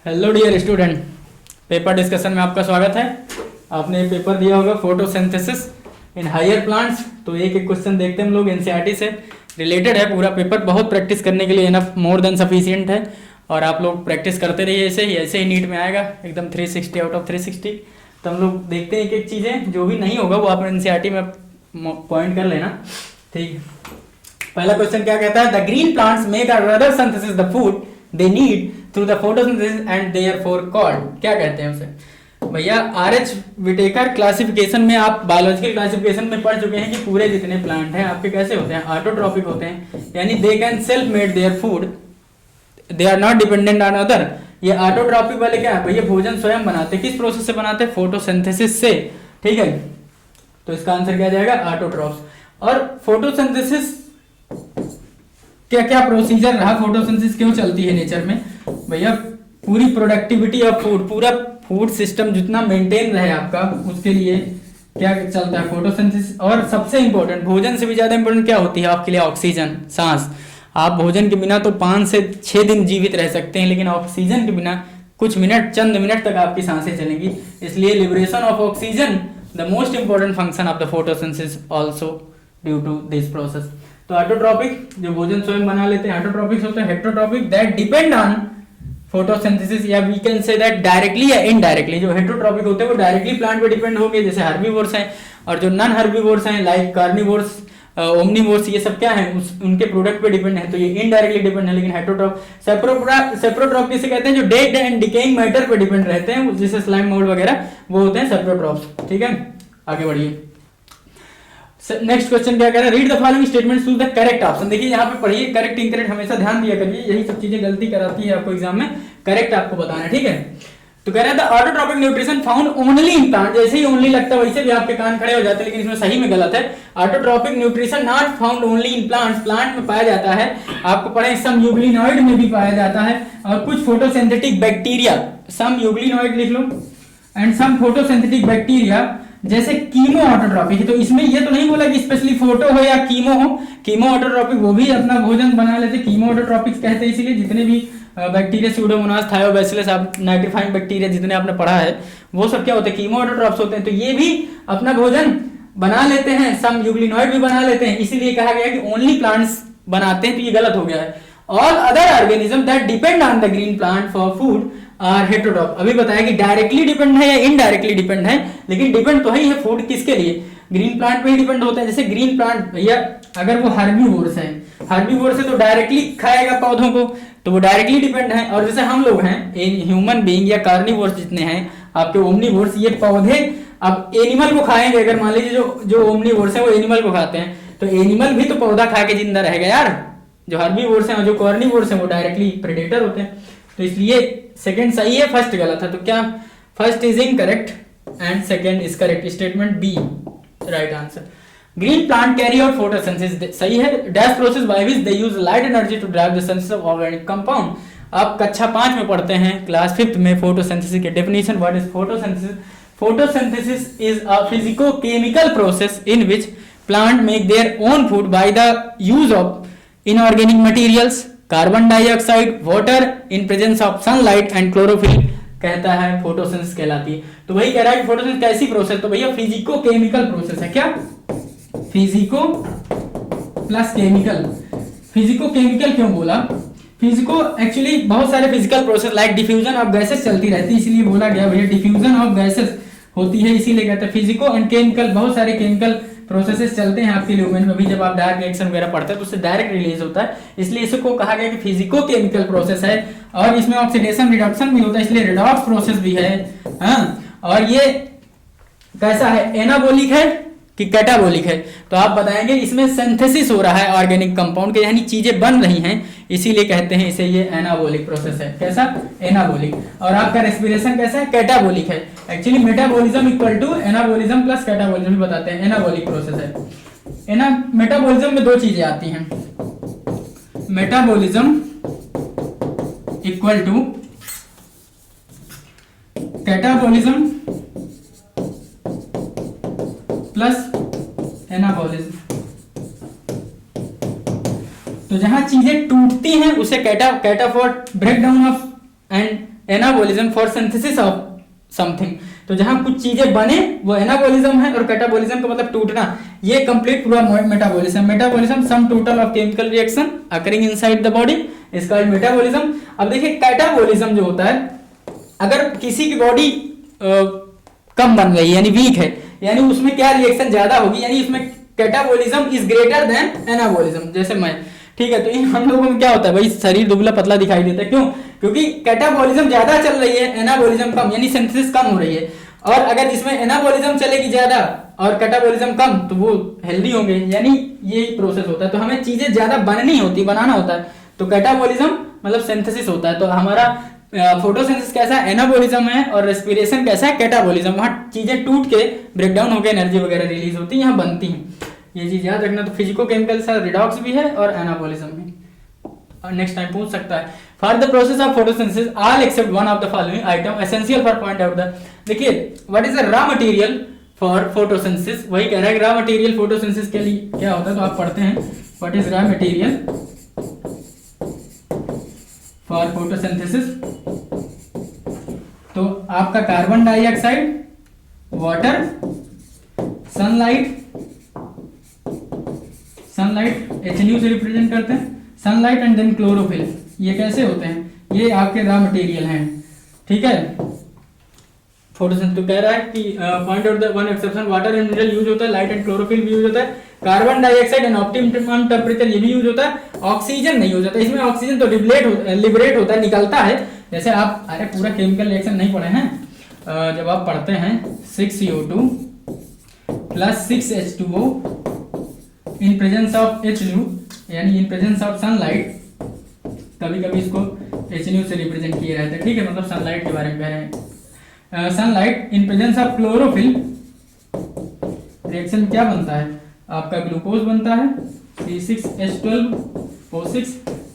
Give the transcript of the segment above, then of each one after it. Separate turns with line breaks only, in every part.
Hello dear student, paper discussion में आपका स्वागत है। आपने पेपर दिया होगा फोटोसिंथेसिस इन हायर प्लांट्स। तो एक एक क्वेश्चन देखते हैं हम लोग, एनसीईआरटी से रिलेटेड है पूरा पेपर। बहुत प्रैक्टिस करने के लिए इनफ मोर देन सफिशिएंट है और आप लोग प्रैक्टिस करते रहिए। ऐसे ही नीट में आएगा एकदम 360 आउट ऑफ 360। तो हम लोग देखते हैं एक एक चीज़ें, जो भी नहीं होगा वो आप एनसीईआरटी में पॉइंट कर लेना, ठीक। पहला क्वेश्चन क्या कहता है, the green plants make a rather synthesis the food they need through the photosynthesis and therefore called. क्या कहते हैं उसे भैया? आरएच विटेकर क्लासिफिकेशन में आप बायोलॉजिकल क्लासिफिकेशन में पढ़ चुके हैं कि पूरे जितने प्लांट हैं आपके कैसे होते हैं, ऑटोट्रॉपिक होते हैं, यानी they can self made their food, they are not dependent on other. ये ऑटोट्रॉपिक वाले क्या है भैया? भोजन स्वयं बनाते हैं। किस प्रोसेस से बनाते हैं? फोटोसिंथेसिस से, ठीक है। तो इसका आंसर क्या जाएगा? ऑटोट्रॉप्स। और फोटोसिंथेसिस क्या क्या प्रोसीजर रहा, फोटोसिंथेसिस क्यों चलती है नेचर में भैया? पूरी प्रोडक्टिविटी ऑफ फूड, पूरा फूड सिस्टम जितना मेंटेन रहे आपका, उसके लिए क्या चलता है? फोटोसिंथेसिस। और सबसे इंपॉर्टेंट, भोजन से भी ज्यादा इंपॉर्टेंट क्या होती है आपके लिए? ऑक्सीजन, सांस। आप भोजन के बिना तो 5 से 6 दिन जीवित रह सकते हैं, लेकिन ऑक्सीजन के बिना कुछ मिनट, चंद मिनट तक आपकी सांसें चलेंगी। इसलिए liberation of oxygen the most important function of the photosynthesis also due to this process. तो ऑटोट्रॉपिक जो भोजन स्वयं बना लेते हैं ऑटोट्रॉपिक होते हैं। Heterotrophic that depend on photosynthesis, या we can say that directly या इनडायरेक्टली। जो हेटेरोट्रॉपिक होते हैं वो डायरेक्टली प्लांट पे डिपेंड होंगे, जैसे हर्बीवोर्स हैं, और जो नॉन हर्बीवोर्स हैं लाइक कार्निवोर्स, ओमनीवोर्स, ये सब क्या है? उनके प्रोडक्ट पे डिपेंड है, तो ये इनडायरेक्टली डिपेंड है। लेकिन हेटेरोट्रॉप, सेप्रोट्रॉप किसे कहते हैं? जो डेड एंड डिकेइंग मैटर पे डिपेंड रहते हैं, जैसे स्लाइम मोल्ड वगैरह, वो होते हैं सेप्रोट्रॉप्स, ठीक है। आगे बढ़िए। नेक्स्ट क्वेश्चन क्या कह रहा है, read the following statements choose the correct option. देखिए यहाँ पे पढ़िए, करेक्ट इनकरेक्ट हमेशा ध्यान दिया करिए, यही सब चीजें गलती कराती है आपको एग्जाम में। करेक्ट आपको बताना है, ठीक है। तो कह रहा है the autotrophic nutrition found only in plant. जैसे ही ओनली लगता है वैसे भी आपके कान खड़े हो जाते हैं, लेकिन इसमें सही में गलत है। Autotrophic nutrition not found only in plants, plant में पाया जाता है, आपको पढ़े सम यूग्लिनॉइड में भी पाया जाता है, और कुछ फोटोसिंथेटिक बैक्टीरिया, सम यूग्लिनॉइड लिख लो, एंड सम फोटोसिंथेटिक बैक्टीरिया जैसे कीमो ऑटोट्रॉपिक है। तो इसमें ये तो नहीं बोला कि स्पेशली फोटो हो या कीमो हो, कीमो ऑटोट्रॉपिक वो भी अपना भोजन बना लेते, कीमो ऑटोट्रॉपिक कहते हैं। इसीलिए जितने भी bacteria, Pseudomonas, Thiobacillus, nitrifying bacteria जितने आपने पढ़ा है, वो सब क्या होते हैं? कीमो ऑटोट्रॉप्स होते हैं। तो ये भी अपना भोजन बना लेते हैं, सम यूग्लिनॉइड भी बना लेते हैं। इसीलिए कहा गया कि ओनली प्लांट्स बनाते हैं, तो ये गलत हो गया है। All other organism that depend on the green plant for food are heterotroph. अभी बताया कि डायरेक्टली डिपेंड है या इनडायरेक्टली डिपेंड है, लेकिन डिपेंड तो ही है फूड किसके लिए? ग्रीन प्लांट पे ही डिपेंड होता है। जैसे ग्रीन प्लांट भैया अगर वो हर्बीवोर्स है, हर्बीवोर्स है तो डायरेक्टली खाएगा पौधों को, तो वो डायरेक्टली डिपेंड है। और जैसे हम लोग हैं ह्यूमन बीइंग या कार्निवोर्स जितने हैं आपके, ओमनीवोर्स, ये पौधे अब एनिमल को खाएंगे। अगर मान लीजिए जो ओमनीवोर्स है वो एनिमल को खाते हैं, तो एनिमल भी तो पौधा खा के जिंदा रहेगा यार। जो हर्बीवोर्स हैं और जो कार्निवोर्स हैं वो डायरेक्टली प्रेडेटर होते हैं। तो इसलिए सेकंड सही है, फर्स्ट गलत है। तो क्या first is incorrect and second is correct. Statement B right answer. Green plant carry out photosynthesis, सही है। Dash process by which they use light energy to drive the synthesis of organic compound. आप कक्षा 5 में पढ़ते हैं, class 5 में, photosynthesis के definition. What is photosynthesis? Photosynthesis is a physico-chemical process in which plant make their own food by the use of inorganic materials, carbon dioxide, water in presence of sunlight and chlorophyll, कहता है photosynthesis कहलाती है। तो वही कह रहा है कि फोटोसिंथेसिस कैसी प्रोसेस? तो भैया फिजिको केमिकल प्रोसेस है। क्या? Physico plus chemical. Physico chemical क्यों बोला? फिजिको एक्चुअली बहुत सारे physical process like diffusion of gases चलती रहती है, इसीलिए बोला गया भैया डिफ्यूजन ऑफ गैसेस होती है, इसीलिए कहते हैं फिजिको एंड केमिकल। बहुत सारे केमिकल प्रोसेसेस चलते हैं आपके ल्यूमेन में भी, जब आप डायरेक्ट रिएक्शन वगैरह पढ़ते हैं तो उससे डायरेक्ट रिलीज होता है, इसलिए इसको कहा गया कि फिजिको केमिकल प्रोसेस है। और इसमें ऑक्सीडेशन रिडक्शन भी होता है, इसलिए रिडॉक्स प्रोसेस भी है। हाँ, और ये कैसा है? एनाबोलिक है कि कैटाबोलिक है? तो आप बताएंगे इसमें सिंथेसिस हो रहा है ऑर्गेनिक कंपाउंड के, यानी चीजें बन रही हैं, इसीलिए कहते हैं इसे ये एनाबोलिक प्रोसेस है। कैसा? एनाबोलिक। और आपका रेस्पिरेशन कैसा है? कैटाबोलिक है। Actually metabolism equal to anabolism plus catabolism भी बताते हैं, एनाबोलिक प्रोसेस है। मेटाबॉलिज्म में दो चीजें आती हैं, metabolism equal to catabolism plus anabolism. तो जहां चीजें टूटती हैं उसे कैटाफोर breakdown of and anabolism for synthesis of something. तो जहां कुछ चीजें बने वो एनाबॉलिज्म है, और कैटाबॉलिज्म का मतलब टूटना। ये कंप्लीट पूरा metabolism. Metabolism sum total of chemical reaction occurring inside the body is called metabolism. अब देखिए कैटाबॉलिज्म जो होता है, अगर किसी की बॉडी कम बन गई यानी वीक है, यानी उसमें क्या रिएक्शन ज्यादा होगी, यानी उसमें catabolism is greater than anabolism. जैसे मैं, ठीक है, तो इन हम लोगों में क्या होता है भाई, शरीर दुबला पतला दिखाई देता है। क्यों? क्योंकि कैटाबॉलिज्म ज्यादा चल रही है, एनाबॉलिज्म कम, यानी सिंथेसिस कम हो रही है। और अगर इसमें एनाबॉलिज्म चलेगी ज्यादा और कैटाबॉलिज्म कम, तो वो हेल्दी होंगे, यानी यही प्रोसेस होता है। तो हमें चीजें ज्यादा बननी होती, बनाना होता है, तो कैटाबॉलिज्म मतलब सिंथेसिस होता है। तो हमारा फोटोसिंथेसिस कैसा है, एनाबॉलिज्म है, और रेस्पिरेशन कैसा है, कैटाबॉलिज्म। वहां चीजें टूट के ब्रेकडाउन होकर एनर्जी वगैरह रिलीज होती है, यहाँ बनती हैं। ये चीज याद रखना। तो फिजिको-केमिकल से रिडॉक्स भी है और एनाबॉलिज्म भी। और नेक्स्ट टाइम पूछ सकता है, for the process of photosynthesis all except one of the following item essential for point out the. देखिए what is the raw material for photosynthesis, वही कह रहा है रॉ मटेरियल फोटोसिंथेसिस के लिए क्या होता है। तो आप पढ़ते हैं what is raw material for photosynthesis. तो आपका carbon dioxide, water, sunlight HNU से रिप्रेजेंट करते हैं, सनलाइट एंड देन क्लोरोफिल। ये कैसे होते हैं, ये आपके रॉ मटेरियल हैं, ठीक है। फोटोसिंथेसिस तो कह रहा है कि point out the one exception, water and mineral use होता है, लाइट एंड क्लोरोफिल भी यूज होता है, carbon dioxide and optimum temperature ये भी यूज होता है, ऑक्सीजन नहीं यूज होता। इसमें ऑक्सीजन तो लिबरेट होता है, निकलता है। जैसे आप, अरे पूरा केमिकल रिएक्शन नहीं पढ़े हैं, जब आप पढ़ते हैं 6CO2 plus 6H2O in presence of HNU, यानी इन प्रेजेंस ऑफ सनलाइट, कभी कभी इसको HNU से रिप्रेजेंट किया रहता है, ठीक है, मतलब सनलाइट के बारे में कह रहे हैं। Sunlight in presence of chlorophyll, reaction क्या बनता है, आपका ग्लूकोज बनता है, C6H12O6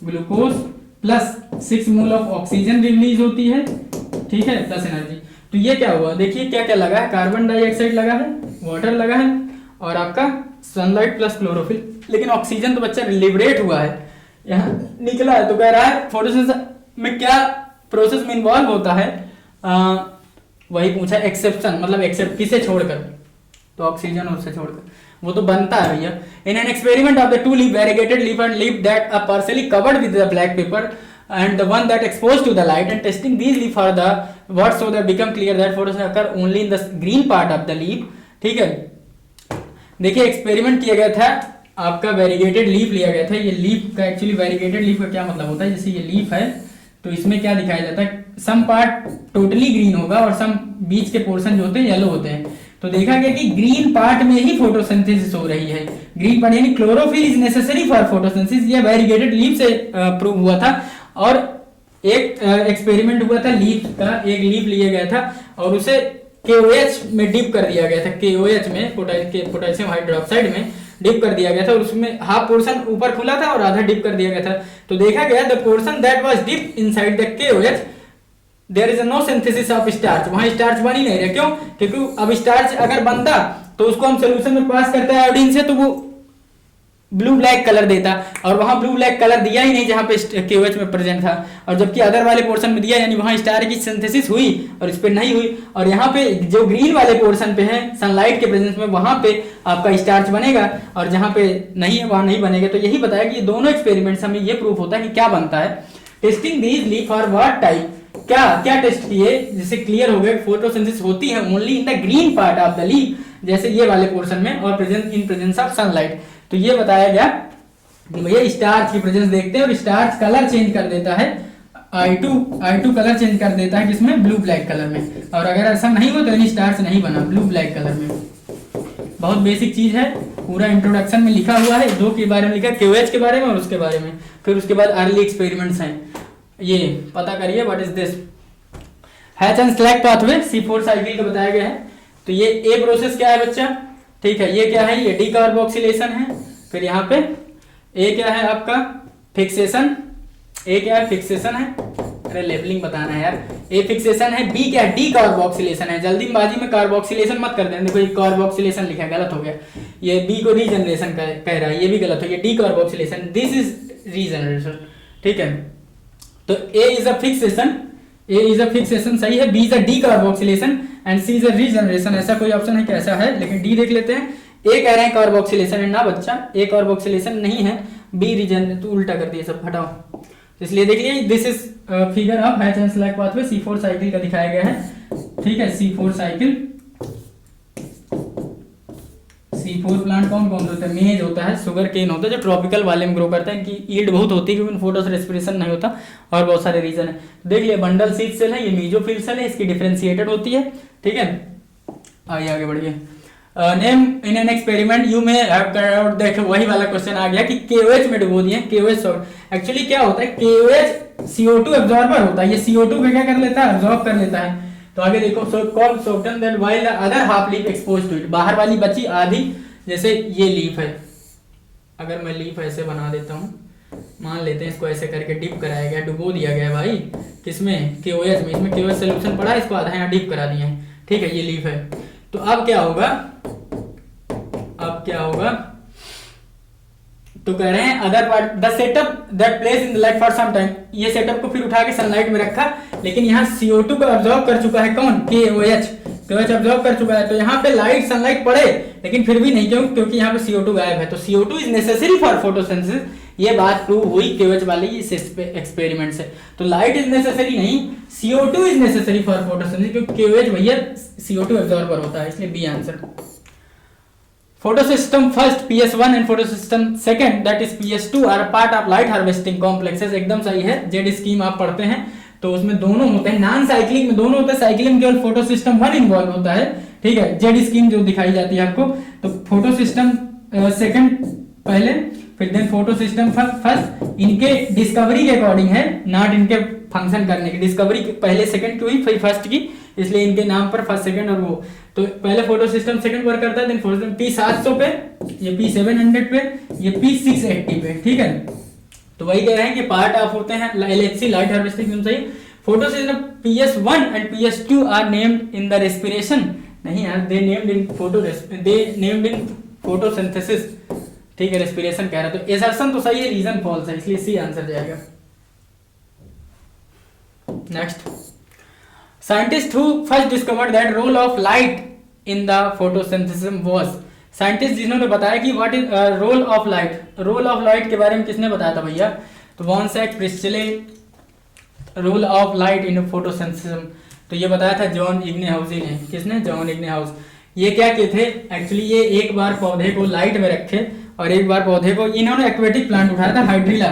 glucose plus 6 mole of oxygen release होती है, ठीक है, प्लस एनर्जी। तो ये क्या हुआ, देखिए क्या क्या लगा है, कार्बन डाइऑक्साइड लगा है, वाटर लगा है, और आपका सनलाइट प्लस क्लोरोफिल। लेकिन ऑक्सीजन तो बच्चा लिबरेट हुआ है, यहाँ निकला है। तो कह रहा है फोटोसिंथेसिस में क्या प्रोसेस में इन्वॉल्व होता है, वही पूछा एक्सेप्शन, मतलब एक्सेप्ट किसे छोड़कर, तो ऑक्सीजन और उससे छोड़कर, वो तो बनता है भैया। In an experiment of the two leaf variegated leaf and leaf that are partially covered with the black paper and the one that exposed to the light and testing these leaf for the what so that become clear that photosynthesis occur only in the green part of the leaf, ठीक है। देखिए experiment किया गया था, आपका variegated leaf लिया गया था। ये लीफ का एक्चुअली वेरीगेटेड लीफ का क्या मतलब होता है, जैसे ये लीफ है तो इसमें क्या दिखाया जाता है, सम पार्ट टोटली ग्रीन होगा और सम बीच के पोर्शन जो होते हैं येलो होते हैं। तो देखा गया कि ग्रीन पार्ट में ही फोटोसिंथेसिस हो रही है, ग्रीन पार्ट यानी chlorophyll is necessary for photosynthesis. ये वेरीगेटेड लीफ से प्रूव हुआ था। और एक एक्सपेरिमेंट हुआ था लीफ का, एक लीफ लिया गया था और उसे KOH में डिप कर दिया गया था, KOH में पोटेशियम हाइड्रोक्साइड में डिप कर दिया गया था, और उसमें हाफ पोर्शन ऊपर खुला था और आधा डिप कर दिया गया था। तो देखा गया the portion that was dip inside the KOH there is no synthesis of starch, वहां स्टार्च बन ही नहीं रहा। क्यों? क्योंकि अब स्टार्च अगर बनता तो उसको हम सोल्यूशन में पास करते हैं आयोडीन से, तो वो ब्लू ब्लैक कलर देता, और वहां ब्लू ब्लैक कलर दिया ही नहीं जहां पे KOH में प्रेजेंट था, और जबकि अदर वाले पोर्शन में दिया, यानी वहां स्टार की सिंथेसिस हुई और इस पे नहीं हुई। और यहाँ पे जो ग्रीन वाले पोर्शन पे है सनलाइट के प्रेजेंस में, वहां पे आपका स्टार्च बनेगा, और जहां पे नहीं है वहां नहीं बनेगा। तो यही बताया कि ये दोनों एक्सपेरिमेंट्स हमें ये प्रूफ होता है कि क्या बनता है। Testing these leaf for what type, क्या क्या टेस्ट किए जिससे क्लियर हो गया फोटोसिंथेसिस होती है only in the green part of the leaf, जैसे ये वाले पोर्शन में, और present in presence of sunlight. तो ये बताया गया कि भैया स्टार्च की प्रेजेंस देखते हैं और स्टार्च कलर चेंज कर देता है, I2 कलर चेंज कर देता है किसमें, ब्लू ब्लैक कलर में। और अगर ऐसा नहीं हो तो स्टार्च नहीं बना ब्लू ब्लैक कलर में। बहुत बेसिक चीज है, पूरा इंट्रोडक्शन में लिखा हुआ है, दो के बारे में लिखा है, KOH के बारे में और उसके बारे में। फिर उसके बाद अर्ली एक्सपेरिमेंट्स हैं, ये पता करिए what is this. Hatch and slag pathway C4 cycle का बताया गया है। तो ये ए प्रोसेस क्या है बच्चा, ठीक है, ये क्या है, ये डीकार्बोक्सिलेशन है। फिर यहाँ पे ए क्या है आपका, फिक्सेशन, ए क्या है, फिक्सेशन है, अरे लेबलिंग बताना है यार, ए फिक्सेशन है, बी क्या है, डीकार्बोक्सिलेशन है। जल्दीबाजी में कार्बोक्सिलेशन मत कर देना, देखो ये कार्बोक्सिलेशन लिखा है, गलत हो गया, ये बी को रीजनरेशन कह रहा है, ये भी गलत हो गया, डीकार्बोक्सिलेशन, दिस इज रीजनरेशन, ठीक है। तो A is a fixation, A is a fixation सही है, B is a decarboxylation and C is a regeneration. ऐसा कोई ऑप्शन है कि ऐसा है, लेकिन डी देख लेते हैं। ए कह रहे हैं कार्बोक्सिलेशन है ना बच्चा, ए कार्बोक्सिलेशन नहीं है, बी रीजन, तो उल्टा कर दिया सब, हटाओ। इसलिए देख लिए this is figure of hatch and slag pathway, C4 cycle का दिखाया गया है, ठीक है। C4 साइकिल, C4 प्लांट कौन कौन से होता है, मेज होता है, शुगर केन होता है, जो ट्रॉपिकल वाले में ग्रो करते हैं, इनकी यील्ड बहुत होती है क्योंकि फोटो से रेस्पिरेशन नहीं होता, और बहुत सारे रीजन है। देख लिया बंडल सीड सेल है, ये मीजोफिल सेल है, इसकी डिफरेंशिएटेड होती है, ठीक है। आइए आगे बढ़िए। Name in an experiment you में देखो वही वाला क्वेश्चन आ गया कि KOH में डुबो दिए, KOH एक्चुअली क्या होता है, KOH CO2 एब्जॉर्बर होता है, ये CO2 को क्या कर लेता है, एब्जॉर्ब कर लेता है। तो आगे देखो, so called soften that while the other half leaf exposed to it, बाहर वाली बची आधी, जैसे ये लीफ है, अगर मैं लीफ ऐसे बना देता हूँ, मान लेते हैं इसको ऐसे करके डिप कराया गया, डुबो दिया गया भाई, किसमें, KOH में, इसमें KOH सोल्यूशन पड़ा है, इसको आधा यहाँ डिप करा दिए हैं, ठीक है, ये लीफ है। तो अब क्या होगा, अब क्या होगा, तो कह रहे हैं other part the setup that place in the light for some time, ये सेटअप को फिर उठा के सनलाइट में रखा, लेकिन यहाँ CO2 को ऑब्जर्व कर चुका है कौन, KOH ऑब्जर्व कर चुका है, तो यहाँ पे लाइट सनलाइट पड़े लेकिन फिर भी नहीं, क्यों, क्योंकि यहाँ पे CO2 गायब है, तो CO2 is necessary for photosynthesis, ये बात प्रूव हुई KOH वाली इस एक्सपेरिमेंट से। तो लाइट इज नेसेसरी नहीं, CO2 is necessary for photosynthesis, क्योंकि KOH भैया CO2 एब्जॉर्बर होता है, इसलिए B answer. Photosystem first PS1 and photosystem second that is PS2 are a part of light harvesting complexes, एकदम सही है। जेड स्कीम आप पढ़ते हैं तो उसमें दोनों होते हैं, नॉन साइक्लिक में दोनों होते हैं, साइक्लिक में केवल फोटोसिस्टम 1 इन्वॉल्व होता है, ठीक है। जेड स्कीम जो दिखाई जाती है आपको, तो फोटोसिस्टम सेकंड पहले, फिर देन फोटोसिस्टम फर्स्ट, इनके डिस्कवरी के अकॉर्डिंग है, नॉट इनके फंक्शन करने की, डिस्कवरी पहले सेकंड की हुई फिर फर्स्ट की, इसलिए इनके नाम पर फर्स्ट सेकंड और वो, तो पहले फोटो सिस्टम सेकंड वर्क करता है, देन फोटो सिस्टम P700 पे, ये P700 पे, ये P680 पे, ठीक है। तो वही कह रहे हैं कि पार्ट ऑफ होते हैं LHC लाइट हार्वेस्टिंग, सही। Photo system PS1 and PS2 are named in the respiration, नहीं यार, दे नेम्ड इन फोटोसिंथेसिस, ठीक है, रेस्पिरेशन कह रहा है, तो एसर्शन तो सही है, रीजन फॉल्स है, इसलिए सी आंसर जाएगा। Next, scientist who first discovered that role of light in the photosynthesis was, scientist जिन्होंने बताया कि what is role of light, role of light के बारे में किसने बताया था भैया, तो von Sachs Priestley, role of light in photosynthesis, तो ये बताया था जॉन इग्नेहाउस ने, किसने, जॉन इग्नेहाउस। ये क्या किए थे एक्चुअली, ये एक बार पौधे को लाइट में रखे और एक बार पौधे को, इन्होंने एक्वेटिक प्लांट उठाया था हाइड्रिला,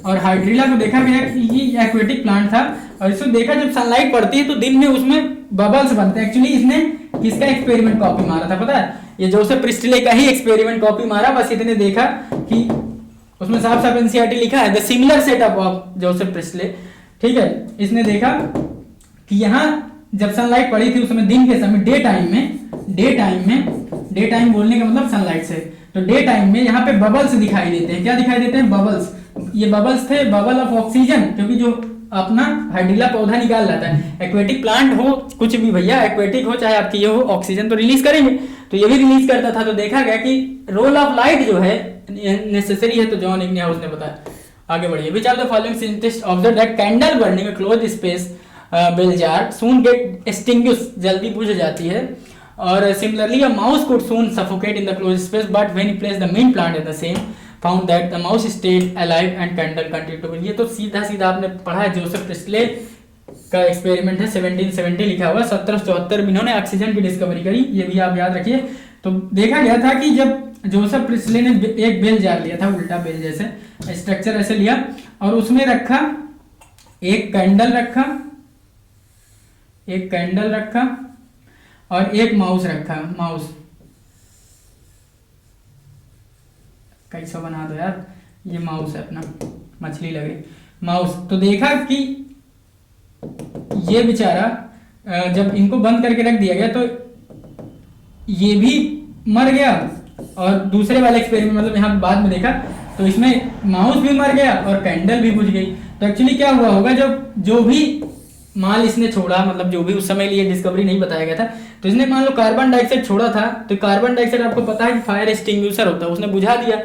और हाइड्रिला को देखा गया कि ये एक्वेटिक प्लांट था, और इसको देखा जब सनलाइट पड़ती है तो दिन में उसमें बबल्स बनते हैं। एक्चुअली इसने किसका एक्सपेरिमेंट कॉपी मारा था पता है, ये जोसेफ प्रिस्टले का ही एक्सपेरिमेंट कॉपी मारा, बस इतने देखा कि उसमें साफ साफ एनसीईआरटी लिखा है the similar setup of Joseph Presley, ठीक है। इसने देखा कि यहाँ जब सनलाइट पड़ी थी उसमें दिन के समय डे टाइम बोलने का मतलब सनलाइट से, तो डे टाइम में यहाँ पे बबल्स दिखाई देते हैं, क्या दिखाई देते हैं, बबल्स, ये बबल्स थे, बबल ऑफ ऑक्सीजन, क्योंकि जो अपना हाइड्रिला पौधा निकाल लाता है, एक्वेटिक प्लांट हो कुछ भी भैया, एक्वेटिक हो चाहे आपकी ये हो, ऑक्सीजन तो रिलीज करेंगे, तो ये भी रिलीज करता था, तो देखा गया कि रोल ऑफ लाइट जो है नेसेसरी है, तो जॉन इग्नेहाउस ने बताया। आगे बढ़िए, which are the following scientist observe that candle burning close space bell jar soon get extinguish, जल्दी बुझ जाती है, और similarly a mouse could soon suffocate in the close space, but when he place the main plant in the same found that the mouse stayed alive and candle continue to burn. ये तो सीधा सीधा आपने पढ़ा है, Joseph Presley का experiment है, 1770 लिखा हुआ, 1774 में इन्होंने ऑक्सीजन की डिस्कवरी करी, ये भी आप याद रखिए। तो देखा गया था कि जब जोसेफ प्रिस्टले ने एक बेल जार लिया था, उल्टा बेल जैसे स्ट्रक्चर ऐसे लिया, और उसमें रखा एक कैंडल रखा और एक माउस रखा, माउस कैसा बना दो यार, ये माउस है अपना, मछली लग रही माउस। तो देखा कि ये बेचारा जब इनको बंद करके रख दिया गया तो ये भी मर गया, और दूसरे वाले एक्सपेरिमेंट मतलब यहाँ बाद में देखा तो इसमें माउस भी मर गया और कैंडल भी बुझ गई। तो एक्चुअली क्या हुआ होगा, जब जो भी माल इसने छोड़ा, मतलब जो भी उस समय लिए डिस्कवरी नहीं बताया गया था, तो इसने मान लो कार्बन डाइऑक्साइड छोड़ा था, तो कार्बन डाइऑक्साइड आपको पता है कि फायर एक्सटिंग्विशर होता है, उसने बुझा दिया।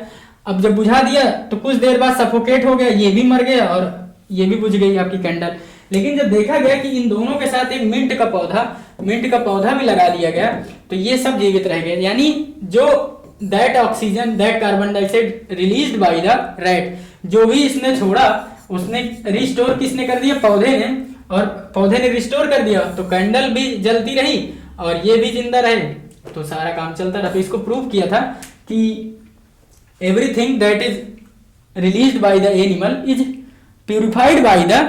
अब जब बुझा दिया तो कुछ देर बाद सफोकेट हो गया, ये भी मर गया और ये भी बुझ गई आपकी कैंडल। लेकिन जब देखा गया कि इन दोनों के साथ एक मिंट का पौधा भी लगा दिया गया तो ये सब जीवित रह गए। यानी जो that oxygen that carbon dioxide released by the rat, जो भी इसने छोड़ा उसने रिस्टोर किसने कर दिया, पौधे ने, और पौधे ने रिस्टोर कर दिया तो कैंडल भी जलती रही और ये भी जिंदा रहे, तो सारा काम चलता रहा। तो इसको प्रूव किया था कि everything that is released by the animal is purified by the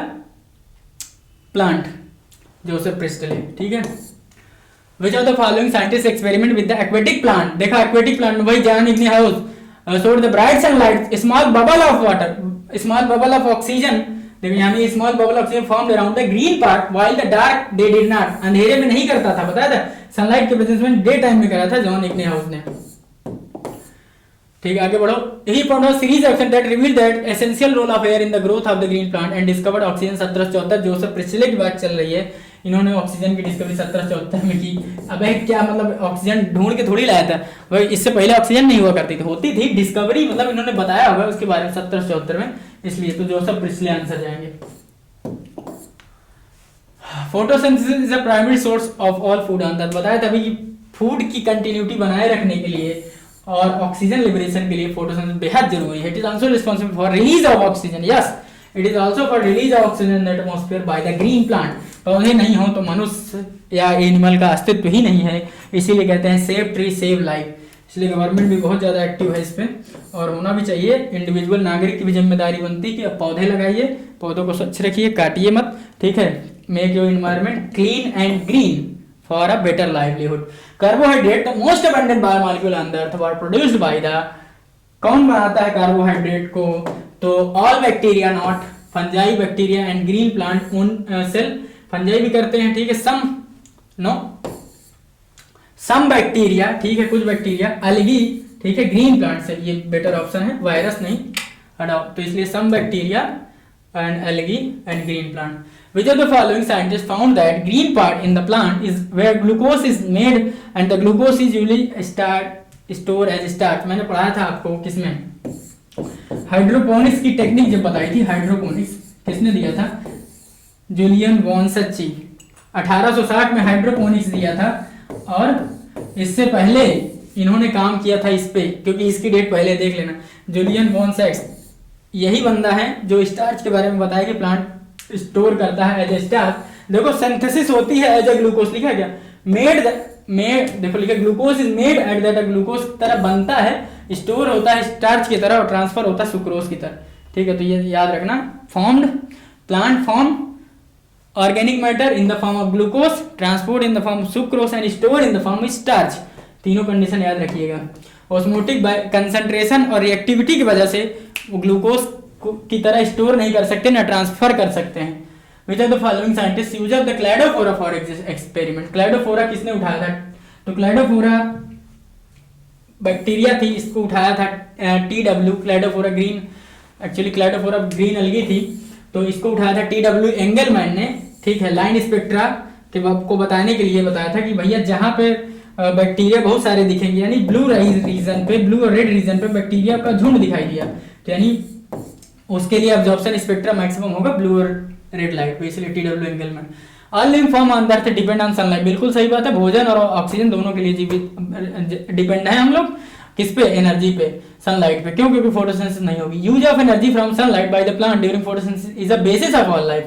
plant, Joseph Presley. ठीक है, which of the following scientist experiment with the aquatic plant, देखा एक्वेटिक प्लांट में वही John इग्निहाउस showed the bright sunlight, small bubble of water, small bubble of oxygen, देखो यहाँ में small bubble of oxygen formed around the green part while the dark they did not, अंधेरे में नहीं करता था, बताया था, सनलाइट के प्रेजेंस में डे टाइम में करा था जॉन इग्निहाउस ने। ठीक है, आगे बढ़ो। He found a series of action that revealed that essential role of air in the growth of the green plant and discovered oxygen 1774, Joseph Priestley की बात चल रही है, इन्होंने ऑक्सीजन की डिस्कवरी 1774 में की। अब क्या मतलब ऑक्सीजन ढूंढ के थोड़ी लाया था भाई, इससे पहले ऑक्सीजन नहीं हुआ करती थी, होती थी डिस्कवरी, मतलब इन्होंने बताया होगा उसके बारे में 1774 में, इसलिए तो जोसेफ प्रिस्टले आंसर जाएंगे। Photosynthesis is a primary source of all food on earth, बताया था अभी कि फूड की कंटिन्यूटी बनाए रखने के लिए और ऑक्सीजन लिबरेशन के लिए फोटोसिंथेसिस बेहद जरूरी है। It is also responsible for release of oxygen, yes it is also for release of oxygen in the atmosphere bye the green plant. पौधे नहीं हो तो मनुष्य या एनिमल का अस्तित्व ही नहीं है, इसीलिए कहते हैं सेव ट्री सेव लाइफ। इसलिए गवर्नमेंट भी बहुत ज़्यादा एक्टिव है इस पे, और होना भी चाहिए। इंडिविजुअल नागरिक की भी जिम्मेदारी बनती है कि अब पौधे लगाइए, पौधों को स्वच्छ रखिए, काटिए मत, ठीक है। Make your environment clean and green for a better livelihood. Carbohydrate the most abundant biomolecule on the earth were produced by the, कौन बनाता है कार्बोहाइड्रेट को, तो all bacteria not fungi bacteria and green plant own cell, fungi भी करते हैं, ठीक है, सम बैक्टीरिया, ठीक है, कुछ बैक्टीरिया, अलगी, ठीक है, ग्रीन प्लांट से, ये बेटर ऑप्शन है, वायरस नहीं हटाओ, तो इसलिए some bacteria and algae and green plant. Which of the following scientists found that green part in the plant is where glucose is made and the glucose is usually store as starch। मैंने पढ़ाया था आपको किसमें, hydroponics की technique जब बताई थी, hydroponics किसने दिया था, जूलियन वॉन सच्ची, 1860 में हाइड्रोपोनिक्स दिया था, और इससे पहले इन्होंने काम किया था इस पे, क्योंकि इसकी डेट पहले देख लेना। जूलियन वॉन सैक्स यही बंदा है जो स्टार्च के बारे में बताया कि प्लांट स्टोर करता है एज ए स्टार्च। देखो सिंथेसिस होती है एज ए ग्लूकोज, लिखा है क्या, मेड देखो लिखा glucose is made at that glucose तरह बनता है, स्टोर होता है स्टार्च की तरह और ट्रांसफर होता है सुक्रोज की तरह, ठीक है। तो ये याद रखना, formed plant form organic matter in the form of glucose, transport in the form of sucrose and store in the form of starch. तीनों कंडीशन याद रखिएगा। ऑस्मोटिक कंसंट्रेशन और रिएक्टिविटी की वजह से वो ग्लूकोज की तरह स्टोर नहीं कर सकते ना ट्रांसफर कर सकते हैं। Which of the following scientist use of the Cladophora for experiment. Cladophora किसने उठाया था, तो क्लाइडोफोरा बैक्टीरिया थी, इसको उठाया था TW, Cladophora green, actually Cladophora green algae थी, तो इसको उठाया था TW एंगलमैन ने, ठीक है। लाइन स्पेक्ट्रा के आपको बताने के लिए बताया था कि भैया जहाँ पे बैक्टीरिया बहुत सारे दिखेंगे, यानी ब्लू रीजन पे, ब्लू और रेड रीजन पे बैक्टीरिया का झुंड दिखाई दिया, तो यानी उसके लिए अब्जॉर्प्शन स्पेक्ट्रम मैक्सिमम होगा ब्लू और रेड लाइट पे, इसलिए TW Engelmann. All living form on the earth depend on sunlight, बिल्कुल सही बात है। भोजन और ऑक्सीजन दोनों के लिए जीवित डिपेंड है हम लोग, किस पे, एनर्जी पे, सनलाइट पे। क्यों, क्योंकि फोटोसिंथेसिस नहीं होगी। Use of energy from sunlight by the plant during photosynthesis is a basis of all life.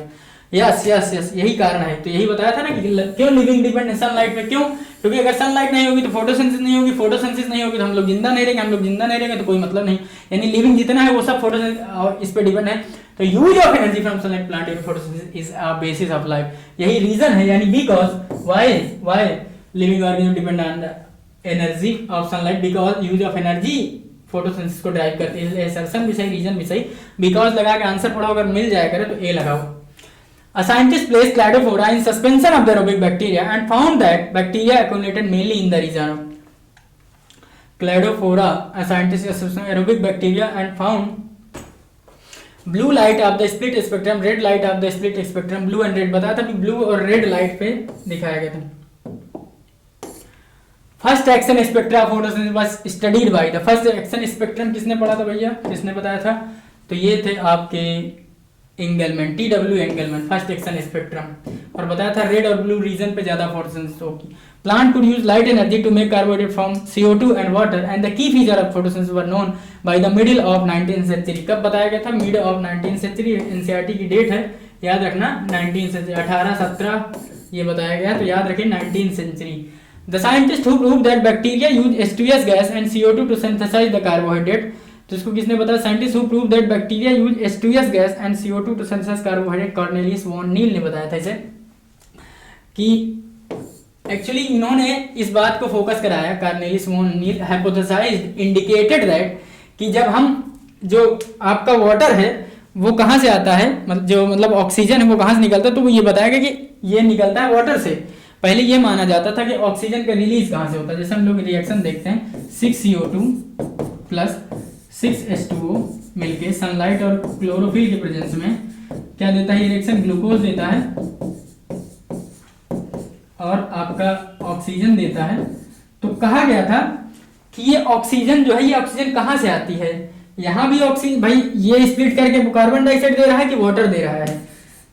Yes yes yes, यही कारण है। तो यही बताया था ना कि क्यों लिविंग डिपेंड है सनलाइट पे, क्यों, क्योंकि अगर सनलाइट नहीं होगी तो फोटोसिंथेसिस नहीं होगी, फोटोसिंथेसिस नहीं होगी तो हम लोग जिंदा नहीं रहेंगे, हम लोग जिंदा नहीं रहेंगे तो कोई मतलब नहीं, यानी लिविंग जितना है वो सब फोटोसिंथेसिस इस पे डिपेंड है। तो use of energy from sunlight plant during photosynthesis is a basis of life, यही रीजन है, यानी because why living organism depend on the energy of sunlight, because use of energy photosynthesis को drive करती है। Assertion भी सही, reason भी सही, बिकॉज लगा के आंसर पढ़ो, अगर मिल जाया करे तो ए लगाओ। A scientist placed Cladophora in suspension of the aerobic bacteria and found that bacteria accumulated mainly in the region of Cladophora. A scientist suspension aerobic bacteria and found blue light of the split spectrum, red light of the split spectrum, blue and red बताया था कि blue और red light पे दिखाया गया था। First action spectra of photosynthesis was studied by the, first action spectrum किसने पढ़ा था भैया, किसने बताया था, तो ये थे आपके एंगलमेंट, TW एंगलमेंट, फर्स्ट एक्शन स्पेक्ट्रम, और बताया था रेड और ब्लू रीजन पे ज्यादा फोटोसिंथेसिस होगी। Plant could use light energy to make carbohydrate from CO2 and water and the key feature of photosynthesis were known by the middle of 19th century. कब बताया गया था? Mid of 19th century, NCERT की date है, याद रखना 19th century, 1817 ये बताया गया, तो याद रखिए 19th century. The scientists who proved that bacteria use H2S gas and CO2 to synthesize the carbohydrate, तो इसको किसने बताया? Scientist who prove that bacteria use H2S gas and CO2 to synthesize carbohydrate, Cornelius van Niel ने बताया था इसे, कि actually इन्होंने इस बात को फोकस कराया, Cornelius van Niel hypothesized indicated that कि जब हम जो आपका वाटर है वो कहाँ से आता है, जो मतलब ऑक्सीजन है वो कहाँ से निकलता है, तो वो ये बताया गया कि ये निकलता है वाटर से। पहले ये माना जाता था कि ऑक्सीजन का रिलीज कहाँ से होता है, जैसे हम लोग रिएक्शन देखते हैं 6CO2 प्लस 6H2O मिलके सनलाइट और क्लोरोफिल के प्रेजेंस में क्या देता है, ये रिएक्शन ग्लूकोज देता है और आपका ऑक्सीजन देता है। तो कहा गया था कि ये ऑक्सीजन जो है, ये ऑक्सीजन कहाँ से आती है, यहाँ भी ऑक्सीजन, भाई ये स्प्लिट करके कार्बन डाइऑक्साइड दे रहा है कि वाटर दे रहा है,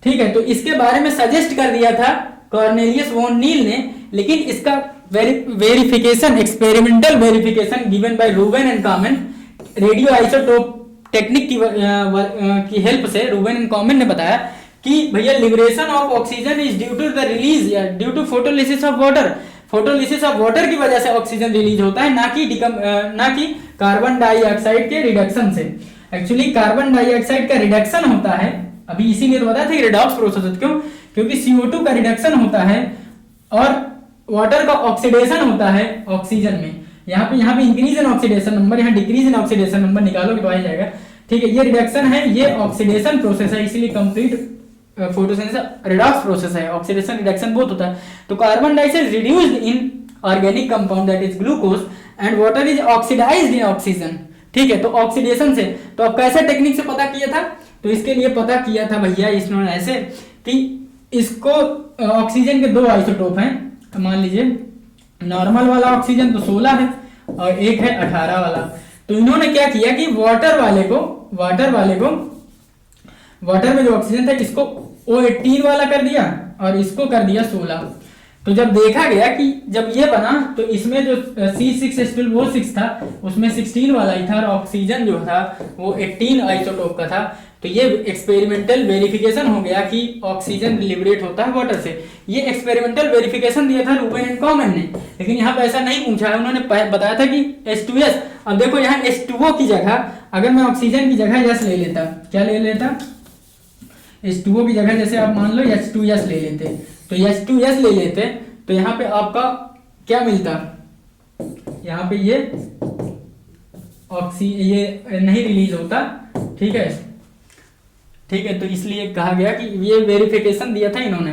ठीक है। तो इसके बारे में सजेस्ट कर दिया था कॉर्नेलियस वॉन नील ने, लेकिन इसका verification, experimental verification given by Ruben and Kamen, radio isotope technique की हेल्प से रूबेन एंड कॉमन ने बताया कि भैया liberation of oxygen is due to the release या due to photolysis of water, photolysis of water की वजह से ऑक्सीजन रिलीज होता है, ना कि कार्बन डाइऑक्साइड के रिडक्शन से। एक्चुअली कार्बन डाइऑक्साइड का रिडक्शन होता है, अभी इसीलिए तो बताया था कि रिडॉक्स प्रोसेस, क्यों? क्योंकि CO2 का रिडक्शन होता है और वाटर का ऑक्सीडेशन होता है ऑक्सीजन में। यहाँ पे इंक्रीज इन ऑक्सीडेशन नंबर, यहाँ डिक्रीज इन ऑक्सीडेशन नंबर निकालोगे तो आ जाएगा, ठीक है। ये रिडक्शन है, ये ऑक्सीडेशन प्रोसेस है, इसीलिए कंप्लीट फोटोसिंथेसिस रिडॉक्स प्रोसेस है, ऑक्सीडेशन रिडक्शन बहुत होता है। तो carbon dioxide reduced in organic compound that is glucose and water is oxidised in oxygen, ठीक है। तो ऑक्सीडेशन से, तो अब कैसे टेक्निक से पता किया था? तो इसके लिए पता किया था भैया इसने ऐसे कि इसको ऑक्सीजन के दो आइसोटोप हैं, मान लीजिए नॉर्मल वाला ऑक्सीजन तो 16 है और एक है 18 वाला। तो इन्होंने क्या किया कि वाटर में जो ऑक्सीजन था इसको O18 वाला कर दिया और इसको कर दिया 16। तो जब देखा गया कि जब ये बना तो इसमें जो C6H12 वो 6 था, उसमें 16 वाला ही था और ऑक्सीजन जो था वो 18 आइसोटोप का था। तो ये एक्सपेरिमेंटल वेरिफिकेशन हो गया कि ऑक्सीजन लिबरेट होता है वाटर से। ये एक्सपेरिमेंटल वेरिफिकेशन दिया था रूबेन एंड कॉमन ने, लेकिन यहाँ पे ऐसा नहीं पूछा है, उन्होंने बताया था कि H2S। अब देखो यहाँ H2O की जगह अगर मैं ऑक्सीजन की जगह यस ले लेता, क्या ले लेता, H2O की जगह जैसे आप मान लो H2S ले लेते, तो H2S ले लेते तो यहाँ पे आपका क्या मिलता, यहाँ पे ये ये नहीं रिलीज होता, ठीक है, ठीक है। तो इसलिए कहा गया कि ये वेरिफिकेशन दिया था इन्होंने।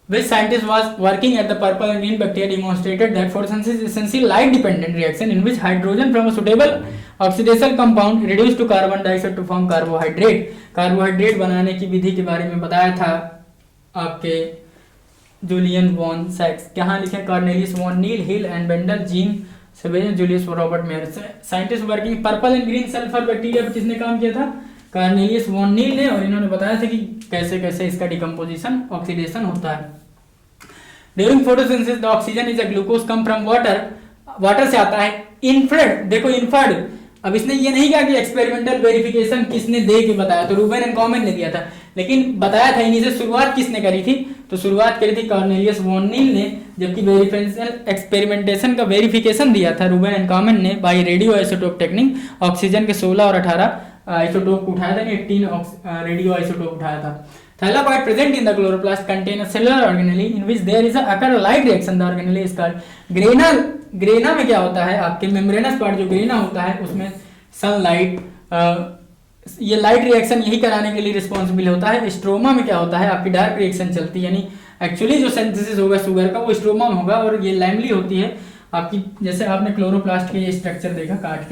Which scientist was working at the purple and green bacteria demonstrated that photosynthesis is essentially light dependent reaction in which hydrogen from a suitable oxidation compound reduced to carbon dioxide to form carbohydrate। Carbohydrate बनाने की विधि के बारे में बताया था आपके Julian von सैक्स, कहाँ लिखे, Cornelius van Niel, Hill and Bendall, Jean Sebastian, Julius Robert Mayer. Scientist working purple and green sulphur bacteria पर किसने काम किया था, कॉर्नेलियस वॉन नील ने, और इन्होंने बताया था कि कैसे कैसे इसका डिकम्पोजिशन, ऑक्सीडेशन होता है। During photosynthesis the oxygen is a glucose come from water, water से आता है। इन्फ्रेड, देखो इन्फर्ड, अब इसने ये नहीं कहा कि एक्सपेरिमेंटल वेरिफिकेशन किसने दे के बताया, तो रूबेन एंड कॉमन ने दिया था, लेकिन बताया था इन्हीं से शुरुआत किसने करी थी, तो शुरुआत करी थी कॉर्नेलियस वॉन नील ने, जबकि एक्सपेरिमेंटेशन का वेरिफिकेशन दिया था रूबेन एंड कॉमन ने by radio isotope technique. Oxygen के 16 और 18 आइसोटोप उठाया था, 18 रेडियो आइसोटोप उठाया था। Thylakoid present in the chloroplast contain a cellular organelle in which there is a occur a light reaction. The organelle is called grena। Grana में क्या होता है, आपके मेम्ब्रेनस पार्ट जो ग्रेना होता है उसमें सनलाइट, ये लाइट रिएक्शन यही कराने के लिए रिस्पॉन्सिबल होता है। स्ट्रोमा में क्या होता है, आपकी डार्क रिएक्शन चलती है, यानी एक्चुअली जो सिंथेसिस होगा शुगर का वो स्ट्रोमा में होगा, और ये लैमली होती है आपकी, जैसे आपने क्लोरोप्लास्ट के ये स्ट्रक्चर देखा काट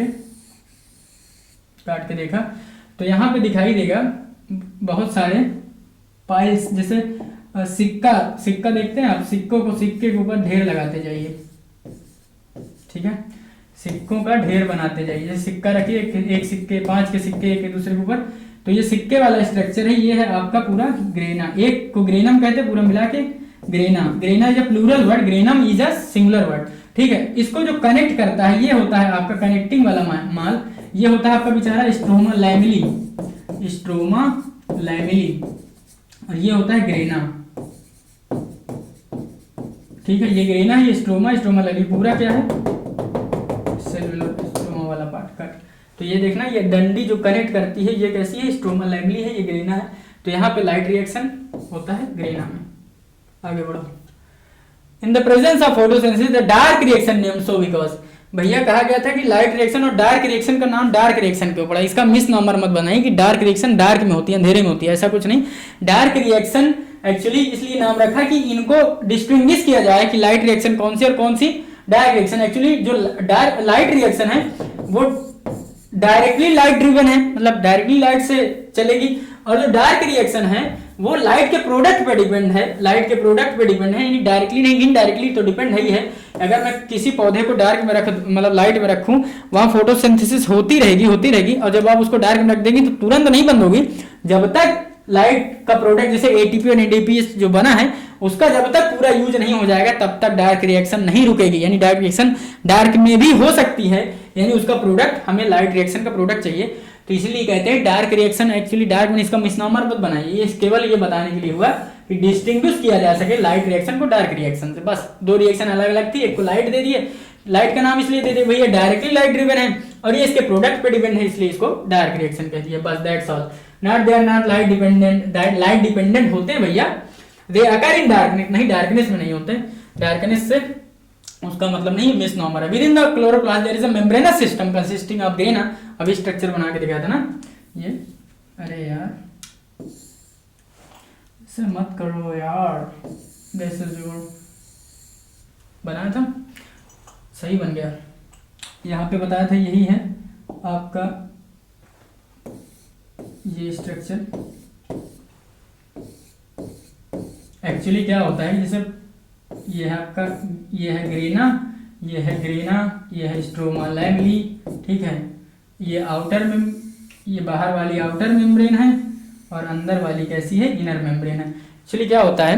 के देखा, तो यहाँ पे दिखाई देगा बहुत सारे पाइल्स, जैसे सिक्का देखते हैं आप, सिक्के के ऊपर ढेर लगाते जाइए, ठीक है, सिक्कों का ढेर बनाते जाइए। जैसे सिक्का रखिए, एक सिक्के, 5 के सिक्के एक दूसरे के ऊपर, तो ये सिक्के वाला स्ट्रक्चर है। ये है आपका पूरा ग्रेना, एक को ग्रेनम कहते हैं, पूरा मिला के grana. Grana is a plural word, granum is a singular word, ठीक है। इसको जो कनेक्ट करता है ये होता है आपका कनेक्टिंग वाला माल, ये होता है आपका बेचारा स्ट्रोमा लैमेली, स्ट्रोमा लैमेली, और ये होता है ग्रेना, ठीक है। ये ग्रेना है, ये स्ट्रोमा, स्ट्रोमा लैमेली पूरा क्या है सेलुलर स्ट्रोमा वाला पार्ट कट। तो ये देखना, ये डंडी जो कनेक्ट करती है ये कैसी है, स्ट्रोमा लैमेली है, ये ग्रेना है। तो यहाँ पे लाइट रिएक्शन होता है ग्रेना में। आगे बढ़ो। In the presence of photosynthesis the dark reaction name so because, भैया कहा गया था कि लाइट रिएक्शन और डार्क रिएक्शन का नाम डार्क रिएक्शन क्यों पड़ा। इसका मिस नंबर मत बनाइए कि डार्क रिएक्शन डार्क में होती है, अंधेरे में होती है, ऐसा कुछ नहीं। डार्क रिएक्शन एक्चुअली इसलिए नाम रखा कि इनको डिस्टिंग्विश किया जाए कि लाइट रिएक्शन कौन सी और कौन सी डार्क रिएक्शन। एक्चुअली जो डार्क लाइट रिएक्शन है वो डायरेक्टली लाइट ड्रिवन है, मतलब डायरेक्टली लाइट से चलेगी, और जो डार्क रिएक्शन है वो लाइट के प्रोडक्ट पे डिपेंड है, लाइट के प्रोडक्ट पे डिपेंड है, यानी डायरेक्टली नहीं इनडायरेक्टली तो डिपेंड है ही है। अगर मैं किसी पौधे को डार्क में रख मतलब लाइट में रखूं, वहां फोटोसिंथेसिस होती रहेगी, और जब आप उसको डार्क में रख देंगे तो तुरंत नहीं बंद होगी। जब तक लाइट का प्रोडक्ट जैसे एटीपी और एनएडीपी जो बना है उसका जब तक पूरा यूज नहीं हो जाएगा तब तक डार्क रिएक्शन नहीं रुकेगी, यानी डार्क रिएक्शन डार्क में भी हो सकती है, यानी उसका प्रोडक्ट हमें लाइट रिएक्शन का प्रोडक्ट चाहिए। तो इसलिए कहते हैं डार्क रिएक्शन, एक्चुअली डार्क में इसका मिसनॉमर मत बनाइए, ये केवल ये बताने के लिए हुआ कि डिस्टिंग्विश किया जा सके लाइट रिएक्शन को डार्क रिएक्शन से। बस दो रिएक्शन अलग अलग थी, एक को लाइट दे दिए, लाइट का नाम इसलिए दे दिए भैया डायरेक्टली लाइट ड्रिवन है, और ये इसके प्रोडक्ट पे डिपेंड है इसलिए इसको डार्क रिएक्शन कह दिया। बस that's all. Not they are not light dependent, light dependent होते हैं भैया, दे अकर इन डार्कनेस, नहीं डार्कनेस में नहीं होते, डार्कनेस से उसका मतलब नहीं मिसनॉमर है। Within the chloroplast there is a membranous system consisting of grana, अभी स्ट्रक्चर बना के दिखाया था ना ये, अरे यार इसे मत करो यार, दिस इज योर बनाया था सही बन गया, यहाँ पे बताया था यही है आपका ये स्ट्रक्चर। एक्चुअली क्या होता है, जैसे ये है आपका, ये है ग्रेना, ये है ग्रेना, ये है स्ट्रोमा लैमेली, ठीक है। ये आउटर में, ये बाहर वाली आउटर मेम्ब्रेन है और अंदर वाली कैसी है, इनर मेम्ब्रेन है। एक्चुअली क्या होता है,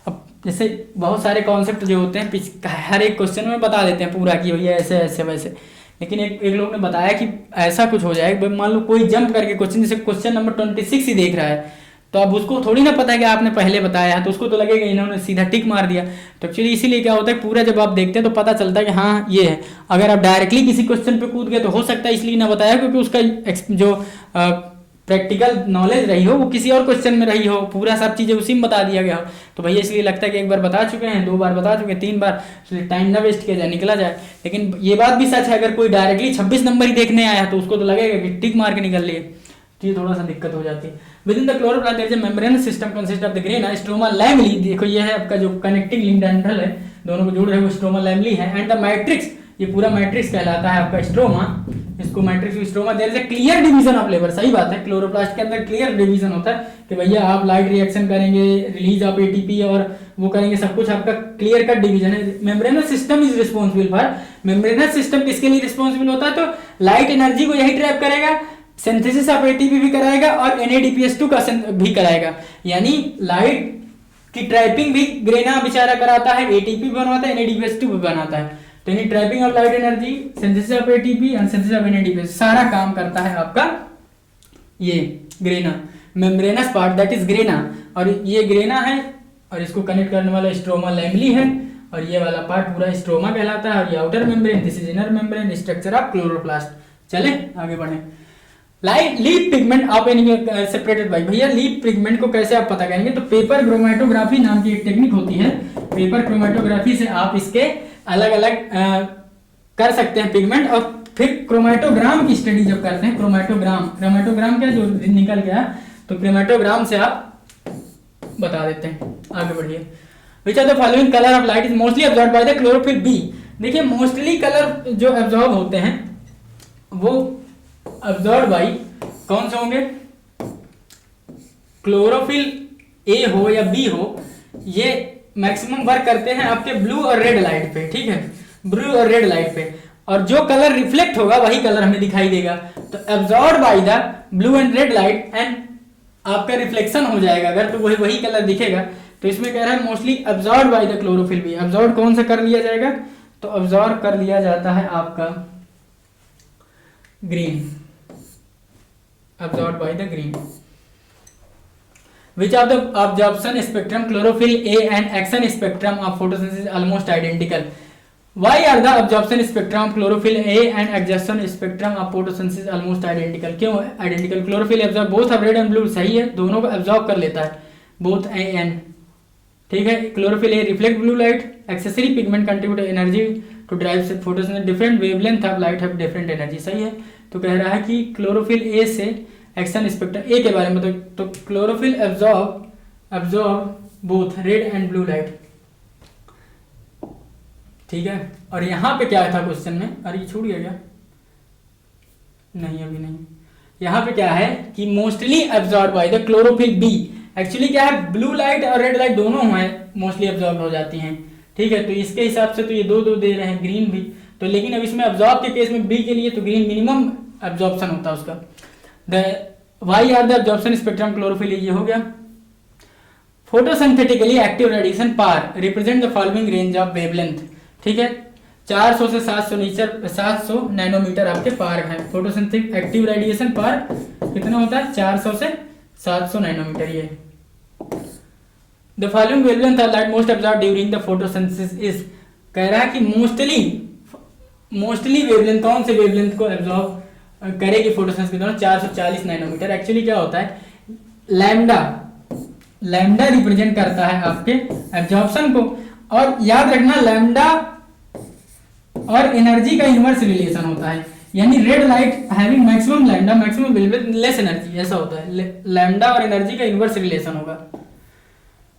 अब जैसे बहुत सारे कॉन्सेप्ट जो होते हैं हर एक क्वेश्चन में बता देते हैं पूरा कि भैया ऐसे ऐसे वैसे, लेकिन एक लोग ने बताया कि ऐसा कुछ हो जाए, मान लो कोई जंप करके क्वेश्चन, जैसे क्वेश्चन नंबर 26 ही देख रहा है, तो अब उसको थोड़ी ना पता है कि आपने पहले बताया है, तो उसको तो लगेगा इन्होंने सीधा टिक मार दिया। तो एक्चुअली इसीलिए क्या होता है, पूरा जब आप देखते हैं तो पता चलता है कि हाँ ये है। अगर आप डायरेक्टली किसी क्वेश्चन पे कूद गए तो हो सकता है इसलिए ना बताया क्योंकि उसका जो प्रैक्टिकल नॉलेज रही हो वो किसी और क्वेश्चन में रही हो, पूरा सब चीज़ें उसी में बता दिया गया हो। तो भैया इसलिए लगता है कि एक बार बता चुके हैं, 2 बार बता चुके हैं, 3 बार, टाइम ना वेस्ट किया जाए, निकला जाए। लेकिन ये बात भी सच है, अगर कोई डायरेक्टली 26 नंबर ही देखने आया तो उसको तो लगेगा कि टिक मार के निकल लिए, तो ये थोड़ा सा दिक्कत हो जाती है। Within the chloroplast there is a membranous system consist of the grana, stroma lamellae, देखो ये है आपका जो कनेक्टिंग लिंक डंठल है, दोनों को जोड़ रहे वो स्ट्रोमा लैमेली है, एंड द मैट्रिक्स, ये पूरा मैट्रिक्स कहलाता है आपका स्ट्रोमा, इसको matrix stroma. There is a clear division of labour, सही बात है, क्लोरोप्लास्ट के अंदर क्लियर डिवीजन होता है कि भैया आप लाइट रिएक्शन करेंगे, रिलीज ऑफ एटीपी और वो करेंगे, सब कुछ आपका क्लियर कट डिवीजन है। Membranes system is responsible for, membranes system किसके लिए रिस्पांसिबल होता है, तो लाइट एनर्जी को यही ट्रैप करेगा, सिंथेसिस ऑफ एटीपी भी कराएगा और NADPH2 का भी कराएगा, यानी लाइट की ट्रैपिंग भी ग्रेना बेचारा कराता है, एटीपी बनाता है, NADPH2 भी बनाता है। तो यानी trapping of light energy, synthesis of ATP and synthesis of NADPH, सारा काम करता है आपका ये grana, membranes part that is grana, और ये ग्रेना है और इसको कनेक्ट करने वाला स्ट्रोमा लैमेली है, और ये वाला पार्ट पूरा स्ट्रोमा कहलाता है, और ये outer membrane, this is inner membrane, structure of chloroplast. चले आगे बढ़े। Light leaf pigment of any separated by, भैया लीफ पिगमेंट को कैसे आप पता करेंगे, तो पेपर क्रोमेटोग्राफी नाम की एक टेक्निक होती है, पेपर क्रोमेटोग्राफी से आप इसके अलग अलग कर सकते हैं पिगमेंट, और फिर क्रोमेटोग्राम की स्टडी जब करते हैं, क्रोमेटोग्राम क्या जो निकल गया, तो क्रोमेटोग्राम से आप बता देते हैं। आगे बढ़िए। Which are the following colour of light is mostly absorbed by the chlorophyll B, देखिए मोस्टली कलर जो अब्सॉर्ब होते हैं वो अब्सॉर्ब बाई कौन से होंगे, क्लोरोफिल ए हो या बी हो, ये मैक्सिमम वर्क करते हैं आपके ब्लू और रेड लाइट पे, ठीक है, ब्लू और रेड लाइट पे। और जो कलर रिफ्लेक्ट होगा वही कलर हमें दिखाई देगा। तो absorb by the blue and red light and आपका रिफ्लेक्शन हो जाएगा अगर, तो वही कलर दिखेगा। तो इसमें कह रहा है mostly absorb by the chlorophyll भी। एब्जॉर्ब कौन सा कर लिया जाएगा, तो एब्जॉर्ब कर लिया जाता है आपका green, absorb by the green. Which of the absorption spectrum chlorophyll A and action spectrum of photosynthesis almost identical? Why are the absorption spectrum chlorophyll A and exhaustion spectrum of photosynthesis almost identical? क्यों identical? Chlorophyll absorb both of red and blue, सही है, दोनों को absorb कर लेता है, both A and, ठीक है। Chlorophyll A reflect blue light, accessory pigment contribute energy to drive photosynthesis, different wavelength of light have different energy, सही है। तो कह रहा है कि क्लोरोफिल ए से एक्शन स्पेक्ट्रम ए के बारे में, तो chlorophyll absorb both red and blue light, ठीक है। और यहां पे क्या था क्वेश्चन में, अरे छूट गया क्या, नहीं अभी नहीं, यहां पे क्या है कि mostly absorb by the chlorophyll B. Actually क्या है, ब्लू लाइट और रेड लाइट दोनों हैं मोस्टली एब्जॉर्ब हो जाती हैं, ठीक है। तो इसके हिसाब से तो ये दो दे रहे हैं, ग्रीन भी तो, लेकिन अब इसमें एब्जॉर्ब के केस में बी के लिए तो ग्रीन मिनिमम एब्जॉर्प्शन होता है उसका। Why are the absorption spectrum chlorophyll, ये हो गया। Photosynthetically active radiation PAR represent the following range of wavelength, ठीक है। 400 से 700 नैनोमीटर आपके पार है। फोटोसिंथेटिक एक्टिव रेडिएशन पार कितना होता है, 400 से 700 नैनोमीटर। ये the following wavelength are light most absorb during the photosynthesis is, कह रहा है कि मोस्टली वेवलेंथ, कौन से वेवलेंथ को एब्जॉर्ब करेगी फोटोसिंथेसिस के दौरान, 440 नैनोमीटर। एक्चुअली क्या होता है, लैम्डा रिप्रेजेंट करता है आपके एब्जॉर्प्शन को, और याद रखना लैम्डा और एनर्जी का इनवर्स रिलेशन होता है, यानी red light having maximum lambda maximum will less energy, ऐसा होता है। लैम्डा और एनर्जी का इनवर्स रिलेशन होगा।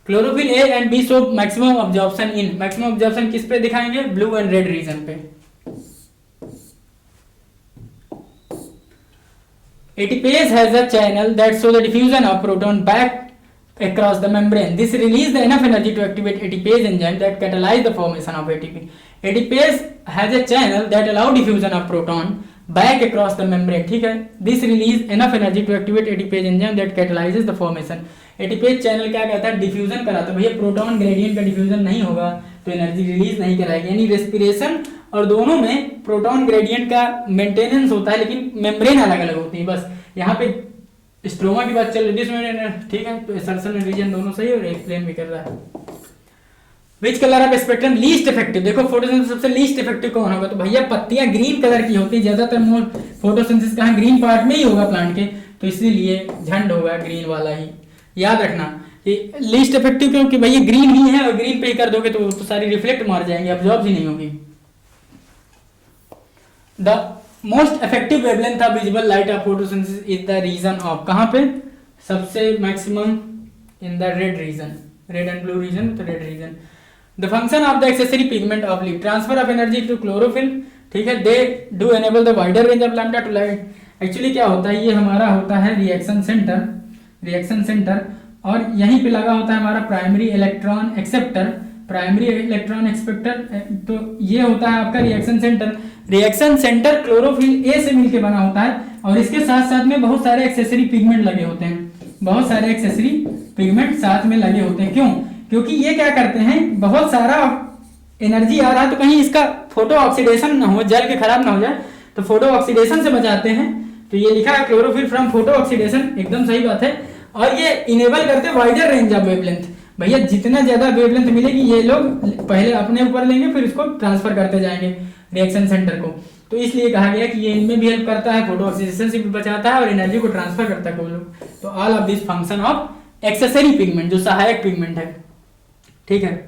Chlorophyll a and b show maximum absorption in, maximum absorption किस पे दिखाएंगे, ब्लू एंड रेड रीजन पे। ATPase has a channel that shows the diffusion of proton back across the membrane. This releases enough energy to activate ATPase enzyme that catalyze the formation of ATP. ATPase has a channel that allow diffusion of proton back across the membrane, ठीक है। This release enough energy to activate ATPase enzyme that catalyzes the formation. ATPase channel क्या कहता है, diffusion कराता है। भैया proton gradient का diffusion नहीं होगा तो एनर्जी रिलीज नहीं कराएगी, यानी रेस्पिरेशन और दोनों में प्रोटॉन ग्रेडियंट का मेंटेनेंस होता है, लेकिन मेम्ब्रेन अलग अलग होती है। बस यहाँ पे स्ट्रोमा की बात चल रही है, ठीक है। तो एसर्शन रीजन दोनों सही और एक्सप्लेन भी कर रहा है। Which colour of spectrum least effective, देखो फोटोसिंथेसिस सबसे लीस्ट इफेक्टिव कौन होगा, तो भैया पत्तियां ग्रीन कलर की होती है, ज्यादातर फोटोसिंथेसिस कहाँ ग्रीन पार्ट में ही होगा प्लांट के, तो इसलिए झंड होगा ग्रीन वाला ही। याद रखना कि लीस्ट इफेक्टिव क्योंकि भैया ग्रीन ही है, और ग्रीन पे ही कर दोगे तो सारी रिफ्लेक्ट मार जाएंगे, अब्जॉर्ब ही नहीं होगी। The most effective wavelength of visible light of photosynthesis is the region of, कहां पे सबसे maximum, in the red region, red and blue region, तो red region. The function of the accessory pigment of leaf, transfer of energy to chlorophyll, ठीक है। They do enable the wider range of lambda to light. Actually क्या होता है, ये हमारा होता है रिएक्शन सेंटर, और यहीं पे लगा होता है हमारा प्राइमरी इलेक्ट्रॉन एक्सेप्टर, तो ये होता है आपका रिएक्शन सेंटर क्लोरोफिल ए से मिलके बना होता है, और इसके साथ साथ में बहुत सारे एक्सेसरी पिगमेंट लगे होते हैं, बहुत सारे एक्सेसरी पिगमेंट साथ में लगे होते हैं। क्यों, क्योंकि ये क्या करते हैं, बहुत सारा एनर्जी आ रहा है तो कहीं इसका फोटो ऑक्सीडेशन ना हो, जल के खराब ना हो जाए, तो फोटो ऑक्सीडेशन से बचाते हैं। तो ये लिखा है क्लोरोफिल फ्रॉम फोटो ऑक्सीडेशन, एकदम सही बात है। और ये इनेबल करते हैं वाइडर रेंज ऑफ वेवलेंथ, भैया जितना ज्यादा वेवलेंथ मिलेगी ये लोग पहले अपने ऊपर लेंगे, फिर इसको ट्रांसफर करते जाएंगे रिएक्शन सेंटर को। तो इसलिए कहा गया कि ये इनमें भी हेल्प करता है, फोटो ऑक्सीडेशन से भी बचाता है और एनर्जी को ट्रांसफर करता है कोई लोग। तो all of this function of accessory pigment, जो सहायक पिगमेंट है, ठीक है।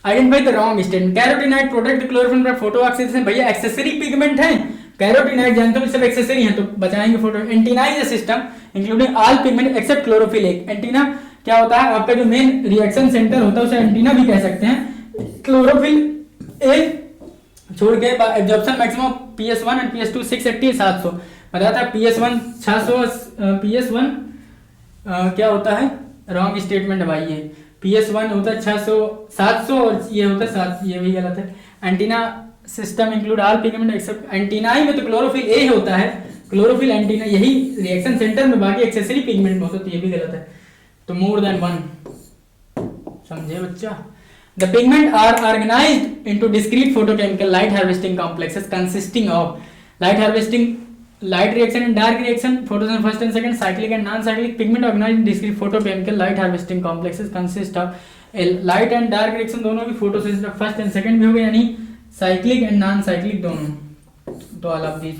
Identify the wrong statement, carotenoid protect chlorophyll from photo oxidation, भैया एक्सेसरी पिगमेंट है, कैरोटीनाइड जानते हो सब एक्सेसरी हैं तो बचाएंगे photo. Antenna is a system including all pigment except chlorophyll. Antenna क्या होता है, आपका जो मेन रिएक्शन सेंटर होता है उसे एंटीना भी कह सकते हैं। क्लोरोफिल ए छोड़ के absorption maximum PS1 and PS2 680 700 बताया था। PS1 600, PS1 क्या होता है, रॉन्ग स्टेटमेंट भाई, ये PS1 होता है 600 700 और ये होता है 7, ये भी गलत है। Antenna system include all pigment except antennae में तो क्लोरोफिल ए होता है, क्लोरोफिल एंटीना यही रिएक्शन सेंटर में, बाकी एक्सेसरी पिगमेंट में होता है, तो ये भी गलत है। तो मोर देन वन, समझे बच्चा। The pigment are organized into discrete photochemical light harvesting complexes consisting of light harvesting, light reaction and dark reaction, photosynthesis first and second, cyclic and non-cyclic. Pigment organized in discrete photochemical light harvesting complexes consist of light and dark reaction दोनों की photosynthesis first and second भी हो गए, यानी cyclic and non cyclic दोनों। तो all of these,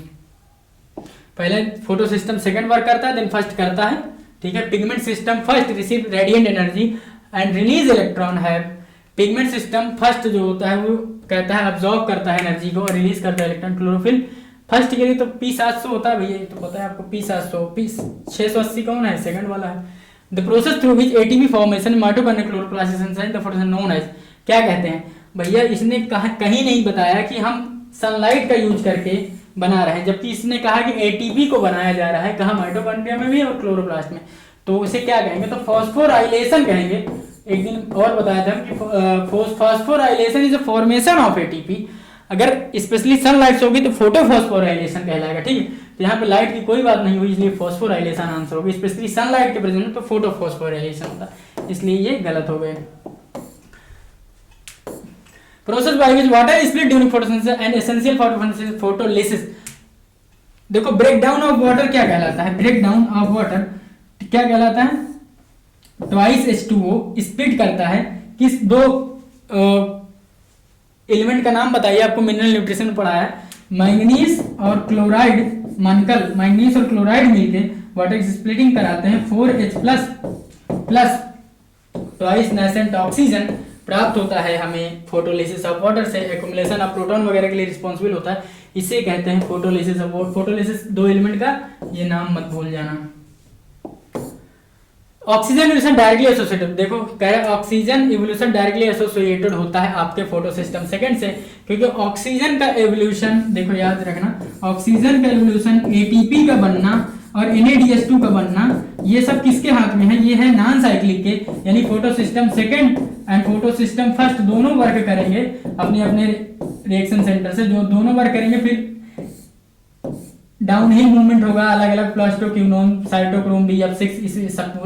पहले photosystem second work करता है, देन फर्स्ट करता है, ठीक है। Pigment system first receive radiant energy and release electron है। पिगमेंट सिस्टम फर्स्ट जो होता है वो कहता है अब्जॉर्ब करता है एनर्जी को और रिलीज करता है इलेक्ट्रॉन। क्लोरोफिल फर्स्ट के लिए तो P700 होता है भैया, तो पता है आपको P700, P680 कौन है, सेकंड वाला है। The process through which ATP formation mitochondrial chloroplast enzyme the photosynthesis known as, क्या कहते हैं भैया, इसने कहीं नहीं बताया कि हम सनलाइट का यूज करके बना रहे हैं, जबकि इसने कहा कि एटीपी को बनाया जा रहा है, कहा माइटोकॉन्ड्रिया में भी और क्लोरोप्लास्ट में, तो उसे क्या कहेंगे, तो फॉस्फोराइलेशन कहेंगे। एक दिन और बताया था कि phosphorylation is a formation of ATP, अगर स्पेशली सनलाइट होगी तो फोटोफॉस्फोराइलेशन कहलाएगा, ठीक है। तो यहाँ पे लाइट की कोई बात नहीं हुई, इसलिए फॉस्फोराइलेशन आंसर होगी। स्पेशली सनलाइट के प्रेजेंस में तो फोटोफॉस्फोराइलेशन होता है, इसलिए ये गलत हो गए। Process by which water is split during photosynthesis and essential for photolysis. देखो ब्रेक डाउन ऑफ वाटर क्या कहलाता है, ब्रेक डाउन ऑफ वाटर क्या कहलाता है, ट्वाइस H2O स्प्लिट करता है किस दो एलिमेंट का नाम बताइए, आपको मिनरल न्यूट्रिशन में पढ़ा है, मैंगनीज और क्लोराइड, मनकल मैंगनीज और क्लोराइड मिलके वाटर स्प्लिटिंग कराते हैं, 4H plus twice nascent oxygen प्राप्त होता है हमें फोटोलिसिस ऑफ वाटर से। एक्युमुलेशन ऑफ प्रोटॉन वगैरह के लिए रिस्पॉन्सिबल होता है, इसे कहते हैं फोटोलिसिस ऑफ वाटर। फोटोलिसिस दो एलिमेंट का ये नाम मत भूल जाना। ऑक्सीजन इवोल्यूशन डायरेक्टली एसोसिएटेड, देखो कह रहा है ऑक्सीजन इवोल्यूशन डायरेक्टली एसोसिएटेड होता है आपके फोटोसिस्टम सेकंड से, क्योंकि ऑक्सीजन का एवोल्यूशन, देखो याद रखना, ऑक्सीजन का एवोल्यूशन एटीपी का बनना और NADH2 का बनना, ये सब किसके हाथ में है, ये है नॉन साइक्लिक के, यानी photosystem second and photosystem first दोनों वर्क करेंगे अपने अपने रिएक्शन सेंटर से, जो दोनों वर्क करेंगे, फिर डाउनहिल मूवमेंट होगा, अलग अलग प्लास्टोक्विनोन, साइटोक्रोम B6, इसे सब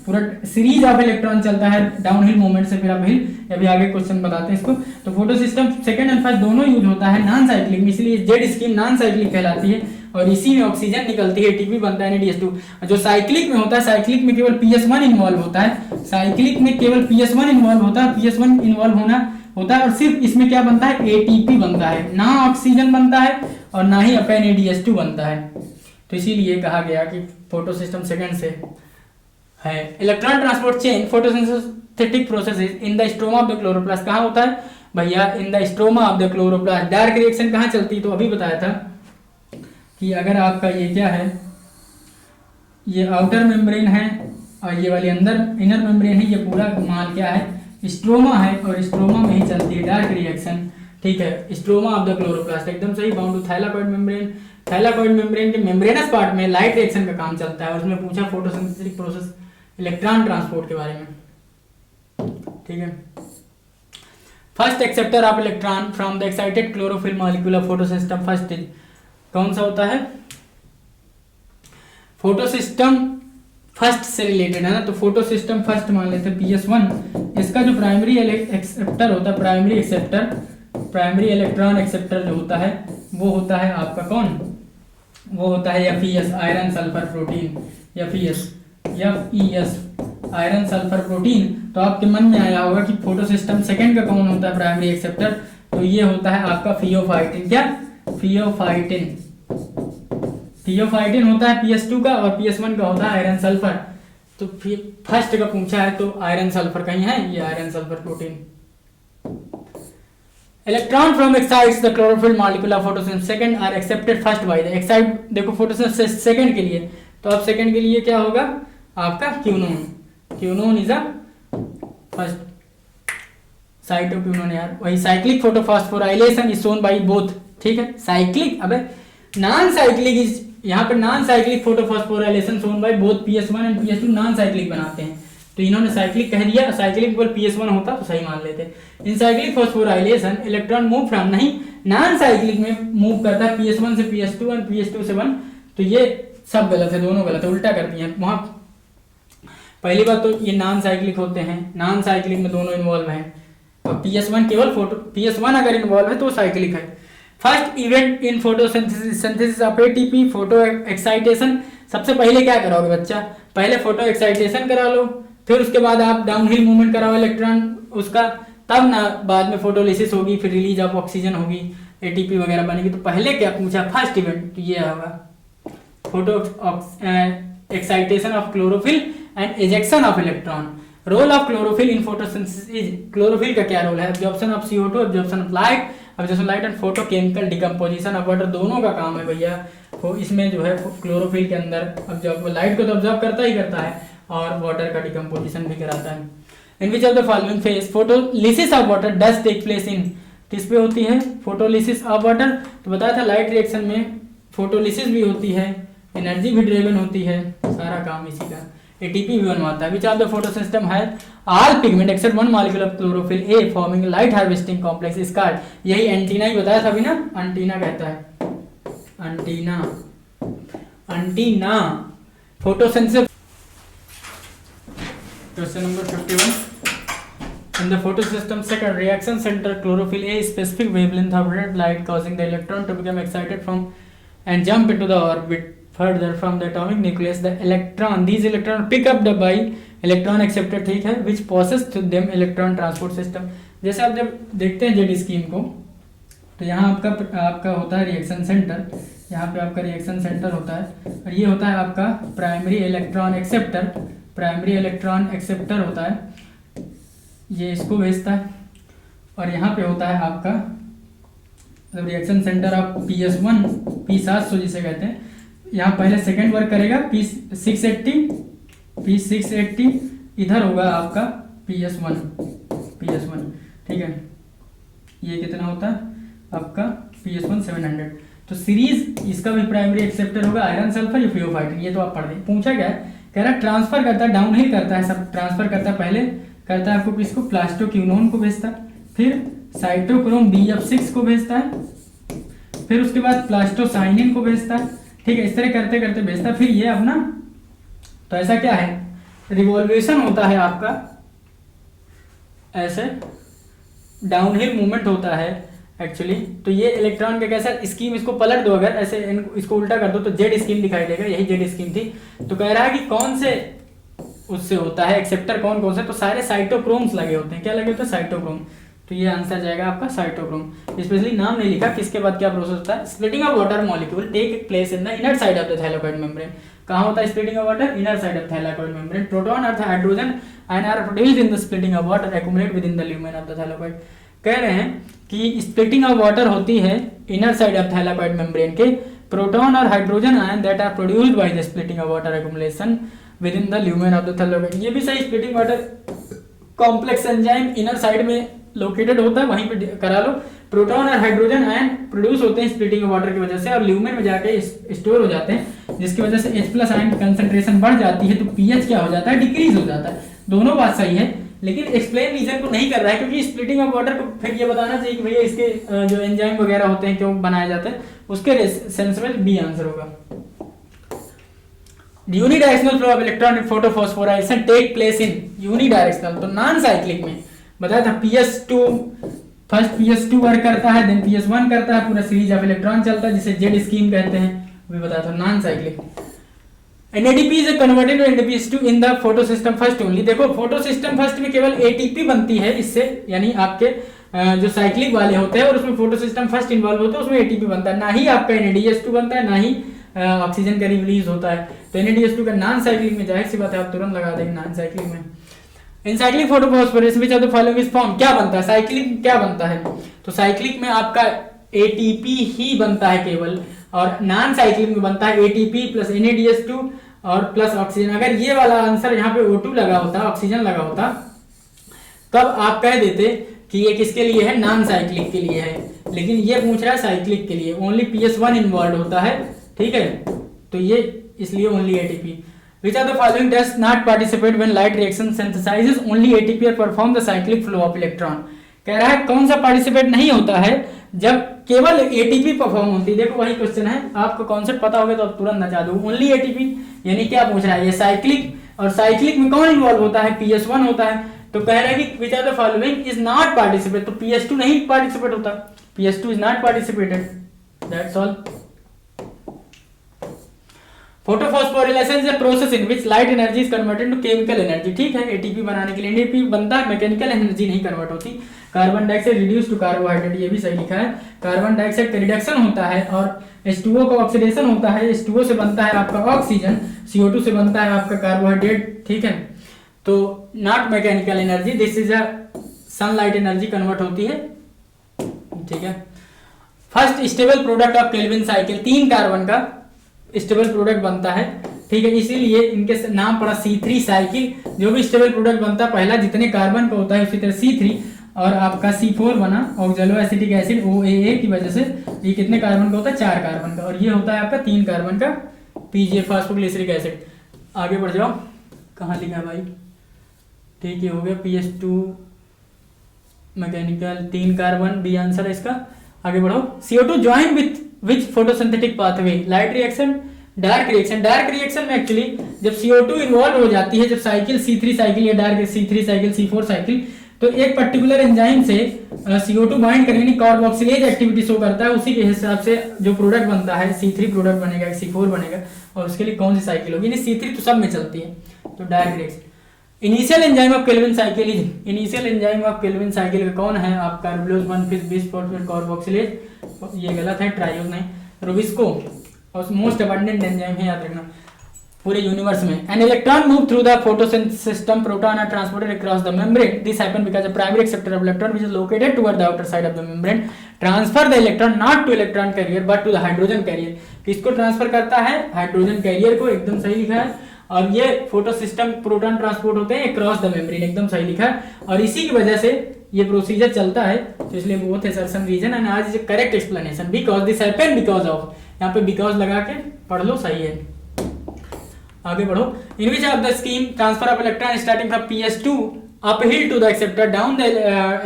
पूरा सीरीज ऑफ इलेक्ट्रॉन चलता है डाउनहिल मूवमेंट से, फिर अपहिल, अभी आगे क्वेश्चन बताते हैं इसको। तो फोटोसिस्टम सेकंड एंड फर्स्ट दोनों यूज होता है नॉन साइक्लिक में, इसलिए जेड स्कीम नॉन साइक्लिक कहलाती है, और इसी में ऑक्सीजन निकलती है, एटीपी बनता है NADH2। जो साइक्लिक में होता है, साइक्लिक में केवल PS1 इन्वॉल्व होता है, साइक्लिक में केवल PS1 इन्वॉल्व होता है, PS1 इन्वॉल्व होता है और सिर्फ इसमें क्या बनता है, एटीपी बनता है, ना ऑक्सीजन बनता है और ना ही अपना NADH2 बनता है। तो इसीलिए कहा गया कि फोटोसिस्टम सेकंड से है। Electron transport chain photosynthetic processes in the stroma of the chloroplast कहाँ होता है भैया, इन the stroma of the chloroplast. Dark reaction कहाँ चलती है, तो अभी बताया था कि अगर आपका ये क्या है, ये आउटर मेम्ब्रेन है और ये वाली अंदर इनर मेम्ब्रेन है, ये पूरा माल क्या है, स्ट्रोमा है, और स्ट्रोमा में ही चलती है डार्क रिएक्शन, ठीक है। स्ट्रोमा ऑफ द क्लोरोप्लास्ट एकदम सही, bound to thylakoid membrane. Thylakoid membrane के मेम्ब्रेनस पार्ट में लाइट रिएक्शन का काम चलता है, उसमें पूछा फोटोसिंथेटिक प्रोसेस इलेक्ट्रॉन ट्रांसपोर्ट के बारे में, ठीक है। First acceptor of electron from the excited chlorophyll molecule of photosystem first is, कौन सा होता है, फोटोसिस्टम फर्स्ट से रिलेटेड है ना, तो फोटोसिस्टम फर्स्ट मान लेते हैं PS1। इसका जो प्राइमरी एक्सेप्टर होता है, प्राइमरी इलेक्ट्रॉन एक्सेप्टर जो होता है वो होता है आपका कौन, वो होता है FeS, iron sulphur protein, FeS iron sulphur protein. तो आपके मन में आया होगा कि फोटोसिस्टम सेकंड का कौन होता है प्राइमरी एक्सेप्टर, तो ये होता है आपका फियोफाइटिन। क्या, फियोफाइटिन होता है PS2 का, और PS1 का होता है आयरन सल्फर। तो फर्स्ट का पूछा है तो आयरन सल्फर कहीं है, ये iron sulphur protein. Electron from excites the chlorophyll molecule of photosynthesis second are accepted first by the oxide. देखो फोटोसिंथेसिस सेकंड के लिए, तो अब सेकंड के लिए क्या होगा आपका क्यूनोन इज अ फर्स्ट साइटोक्विनोन यार, वही cyclic photophosphorylation is shown by both, ठीक है। साइक्लिक, अबे नॉन साइक्लिक इज, यहाँ पे non cyclic photophosphorylation shown by both PS1 and PS2 non cyclic बनाते हैं, तो इन्होंने साइक्लिक कह दिया, साइक्लिक केवल PS1 होता तो सही मान लेते। इन cyclic phosphorylation electron move from, नहीं नॉन साइक्लिक में मूव करता है PS1 से PS2 और PS2 से 1, तो ये सब गलत है, दोनों गलत है, उल्टा कर दिए हैं वहां। पहली बात तो ये नॉन साइक्लिक होते हैं, नॉन साइक्लिक में दोनों इन्वॉल्व हैं, और PS1 केवल PS1 अगर इन्वॉल्व है तो साइक्लिक है। First event in photosynthesis of ATP, photo excitation. सबसे पहले क्या कराओगे बच्चा, पहले फोटो एक्साइटेशन करा लो, फिर उसके बाद आप डाउनहिल मूवमेंट कराओ इलेक्ट्रॉन उसका, तब ना बाद में फोटोलिसिस होगी, फिर रिलीज ऑफ ऑक्सीजन होगी, एटीपी वगैरह बनेगी। तो पहले क्या पूछा, फर्स्ट इवेंट, तो ये होगा photo excitation of chlorophyll and ejection of electron. Role of chlorophyll in photosynthesis, chlorophyll का क्या रोल है, absorption of CO2, absorption of light, absorption light and photochemical decomposition of water, दोनों का काम है भैया। तो इसमें जो है क्लोरोफिल के अंदर लाइट को तो ऑब्जॉर्व करता ही करता है और वाटर का डिकम्पोजिशन भी कराता है। In which of the following phase photolysis of water does take place in, किस पे होती है फोटोलिसिस ऑफ वाटर, तो बताया था लाइट रिएक्शन में फोटोलिसिस भी होती है, एनर्जी भी ड्रिवन होती है, सारा काम इसी का, एटीपी भी बनवाता है। Which of the photo system है all pigment except one molecule of chlorophyll A forming light harvesting complex स्कार, यही एंटीना ही बताया था अभी ना, एंटीना कहता है, antenna photosynthesis. Question number 51, in the photosystem second reaction center chlorophyll A specific wavelength of red light causing the electron to become excited from and jump into the orbit further from the atomic nucleus, the electron, these electron pick up the by electron acceptor, ठीक है, which passes through them electron transport system। जैसे आप जब देखते हैं Z scheme को, तो यहाँ आपका होता है रिएक्शन सेंटर, यहाँ पे आपका रिएक्शन सेंटर होता है, और ये होता है आपका primary electron acceptor, primary electron acceptor होता है, ये इसको भेजता है, और यहाँ पे होता है आपका मतलब reaction centre of PS1 P700 जिसे कहते हैं, यहाँ पहले सेकंड वर्क करेगा P680, इधर होगा आपका PS1, ठीक है, ये कितना होता है आपका PS1 700। तो सीरीज इसका भी प्राइमरी एक्सेप्टर होगा आयरन सल्फर या फ्लोफाइटिन, ये तो आप पढ़ दें। पूछा क्या है, कह रहा है ट्रांसफर करता है, डाउनहिल करता है, सब ट्रांसफर करता है, पहले करता है आपको किसको, प्लास्टोक्यूनोन को भेजता है, फिर साइटोक्रोम BF6 को भेजता है, फिर उसके बाद प्लास्टोसाइनिन को भेजता है, ठीक है, इस तरह करते करते भेजता है, फिर ये अपना, तो ऐसा क्या है, रिवॉल्यूशन होता है आपका, ऐसे डाउनहिल मूवमेंट होता है एक्चुअली। तो ये इलेक्ट्रॉन का कैसा स्कीम, इसको पलट दो, अगर ऐसे इसको उल्टा कर दो तो जेड स्कीम दिखाई देगा, यही जेड स्कीम थी। तो कह रहा है कि कौन से उससे होता है एक्सेप्टर, कौन कौन से, तो सारे साइटोक्रोम्स लगे होते हैं, क्या लगे होते हैं, साइटोक्रोम। तो ये आंसर जाएगा आपका साइटोक्रोम। स्पेशली नाम नहीं लिखा किसके बाद क्या प्रोसेस होता है। Splitting of water molecule take place in the inner side of the thylakoid membrane. कहाँ होता है splitting of water, inner side of thylakoid membrane. Proton और hydrogen ion are produced in the splitting of water accumulate within the lumen of the thylakoid. कह रहे हैं कि splitting of water होती है inner side of thylakoid membrane के। Proton और hydrogen ion that are produced by the splitting of water accumulation with in the lumen of the thylakoid. ये भी सही, splitting water complex enzyme inner side में located होता है, वहीं पे करा लो। प्रोटॉन और हाइड्रोजन आयन प्रोड्यूस होते हैं स्प्लिटिंग ऑफ वाटर की वजह से और ल्यूमेन में जाके स्टोर हो जाते हैं, जिसकी वजह से H+ आयन की कंसंट्रेशन बढ़ जाती है, तो pH क्या हो जाता है, डिक्रीज हो जाता है। दोनों बात सही है, लेकिन एक्सप्लेन रीजन को नहीं कर रहा है, क्योंकि स्प्लिटिंग ऑफ वाटर को फिर ये बताना चाहिए कि भैया इसके जो एंजाइम वगैरह होते हैं क्यों बनाए जाते हैं, उसके सेंस में बी आंसर होगा। Unidirectional flow of electron in photophosphorylation take place in unidirectional, तो नॉन साइक्लिक में बताया था PS2, फर्स्ट PS2 वर्क करता है, देन PS1 करता है, पूरा सीरीज ऑफ इलेक्ट्रॉन चलता है जिसे जेड स्कीम कहते हैं, वो भी बताया था non cyclic. NADP is converted to NADPH2 in the photosystem first only। देखो फोटोसिस्टम फर्स्ट में केवल ATP बनती है इससे, यानी आपके जो साइक्लिक वाले होते हैं और उसमें फोटोसिस्टम फर्स्ट इन्वॉल्व होता है, उसमें ATP बनता है, ना ही आपका NADH2 बनता है, ना ही ऑक्सीजन का रिलीज होता है। तो NADH2 का नॉन साइक्लिक में जाहिर सी बात है आप तुरंत लगा देंगे नॉन साइक्लिक में। In cyclic photophosphorylation which of the following is form, क्या बनता है साइक्लिक, क्या बनता है, तो साइक्लिक में आपका ATP ही बनता है केवल, और नॉन साइक्लिक में बनता है ATP प्लस NADH2 और प्लस ऑक्सीजन। अगर ये वाला आंसर यहाँ पे O2 लगा होता, ऑक्सीजन लगा होता, तब आप कह देते कि ये किसके लिए है, नॉन साइक्लिक के लिए है, लेकिन ये पूछ रहा है साइक्लिक के लिए, ओनली PS1 इन्वॉल्व होता है, ठीक है, तो ये इसलिए only ATP। Which of the following does not participate when light reaction synthesizes only ATP or perform the cyclic flow of electron? कह रहा है कौन सा पार्टिसिपेट नहीं होता है जब केवल एटीपी परफॉर्म होती है। देखो वही क्वेश्चन है, आपको कॉन्सेप्ट पता होगा तो आप तुरंत नचा दो। ओनली एटीपी यानी क्या पूछ रहा है ये साइक्लिक, और साइक्लिक में कौन इन्वॉल्व होता है, PS1 होता है। तो कह रहा है कि which are the following is not participate, तो PS2 नहीं पार्टिसिपेट होता, PS2 is not participated, that's all. Photophosphorylation is a process in which light energy is converted to chemical energy. ठीक है, एटीपी बनाने के लिए एटीपी बनता है, मैकेनिकल एनर्जी नहीं कन्वर्ट होती। Carbon dioxide reduce to carbohydrate, ये भी सही लिखा है। कार्बन डाइऑक्साइड का रिडक्शन होता है और H2O का ऑक्सीडेशन होता है। H2O से बनता है आपका ऑक्सीजन, CO2 से बनता है आपका कार्बोहाइड्रेट। ठीक है, तो not mechanical energy, this is a sunlight energy convert होती है। ठीक है, first stable product of Calvin cycle, 3 carbon का स्टेबल प्रोडक्ट बनता है। ठीक है, इसीलिए इनके नाम पड़ा C3 साइकिल। जो भी स्टेबल प्रोडक्ट बनता है पहला जितने कार्बन का होता है उसी तरह C3 और आपका C4 बना ऑक्सैलो एसिटिक एसिड OAA की वजह से। ये कितने कार्बन का होता है, 4 कार्बन का, और ये होता है आपका 3 कार्बन का PGA फास्फोग्लिसरिक एसिड। आगे बढ़ जाओ, कहाँ लिखा है भाई, ठीक है हो गया। PS2 mechanical 3 carbon, B answer है इसका। आगे बढ़ो, CO2 join with which photosynthetic pathway, light reaction, dark reaction. Dark reaction में एक्चुअली जब CO2 इन्वॉल्व हो जाती है, जब साइकिल C3 साइकिल या dark C3 cycle C4 cycle, तो एक पर्टिकुलर एंजाइम से CO2 बाइंड करने की कार्बोक्सिलेज एक्टिविटी शो करता है। उसी के हिसाब से जो प्रोडक्ट बनता है C3 प्रोडक्ट बनेगा, C4 बनेगा, और उसके लिए कौन सी साइकिल होगी, C3 तो सब में चलती है। तो dark reaction. Initial enzyme of Calvin cycle is, initial enzyme of Calvin cycle का कौन है आपका, कार्बोलोज 1,5,20 कार्बोक्सिलेज, ये गलत है, ट्रायोज नहीं, रुबिस्को, और मोस्ट अबंडेंट एंजाइम है, याद रखना पूरे यूनिवर्स में। An electron move through the photosynthesis system, proton are transported across the membrane, this happen because the primary acceptor of electron which is located toward the outer side of the membrane transfer the electron not to electron carrier but to the hydrogen carrier. किसको transfer करता है, hydrogen career को, एकदम सही लिखा है। और ये फोटो सिस्टम प्रोटॉन ट्रांसपोर्ट होते हैं अक्रॉस द मेम्ब्रेन, एकदम सही लिखा है। और इसी की वजह से ये प्रोसीजर चलता है, तो इसलिए बोथ असर्शन रीजन एंड आज is correct explanation because this happened because of, यहाँ पे बिकॉज लगा के पढ़ लो, सही है। आगे बढ़ो, in which of the scheme transfer of electron starting from PS2 uphill to the acceptor down the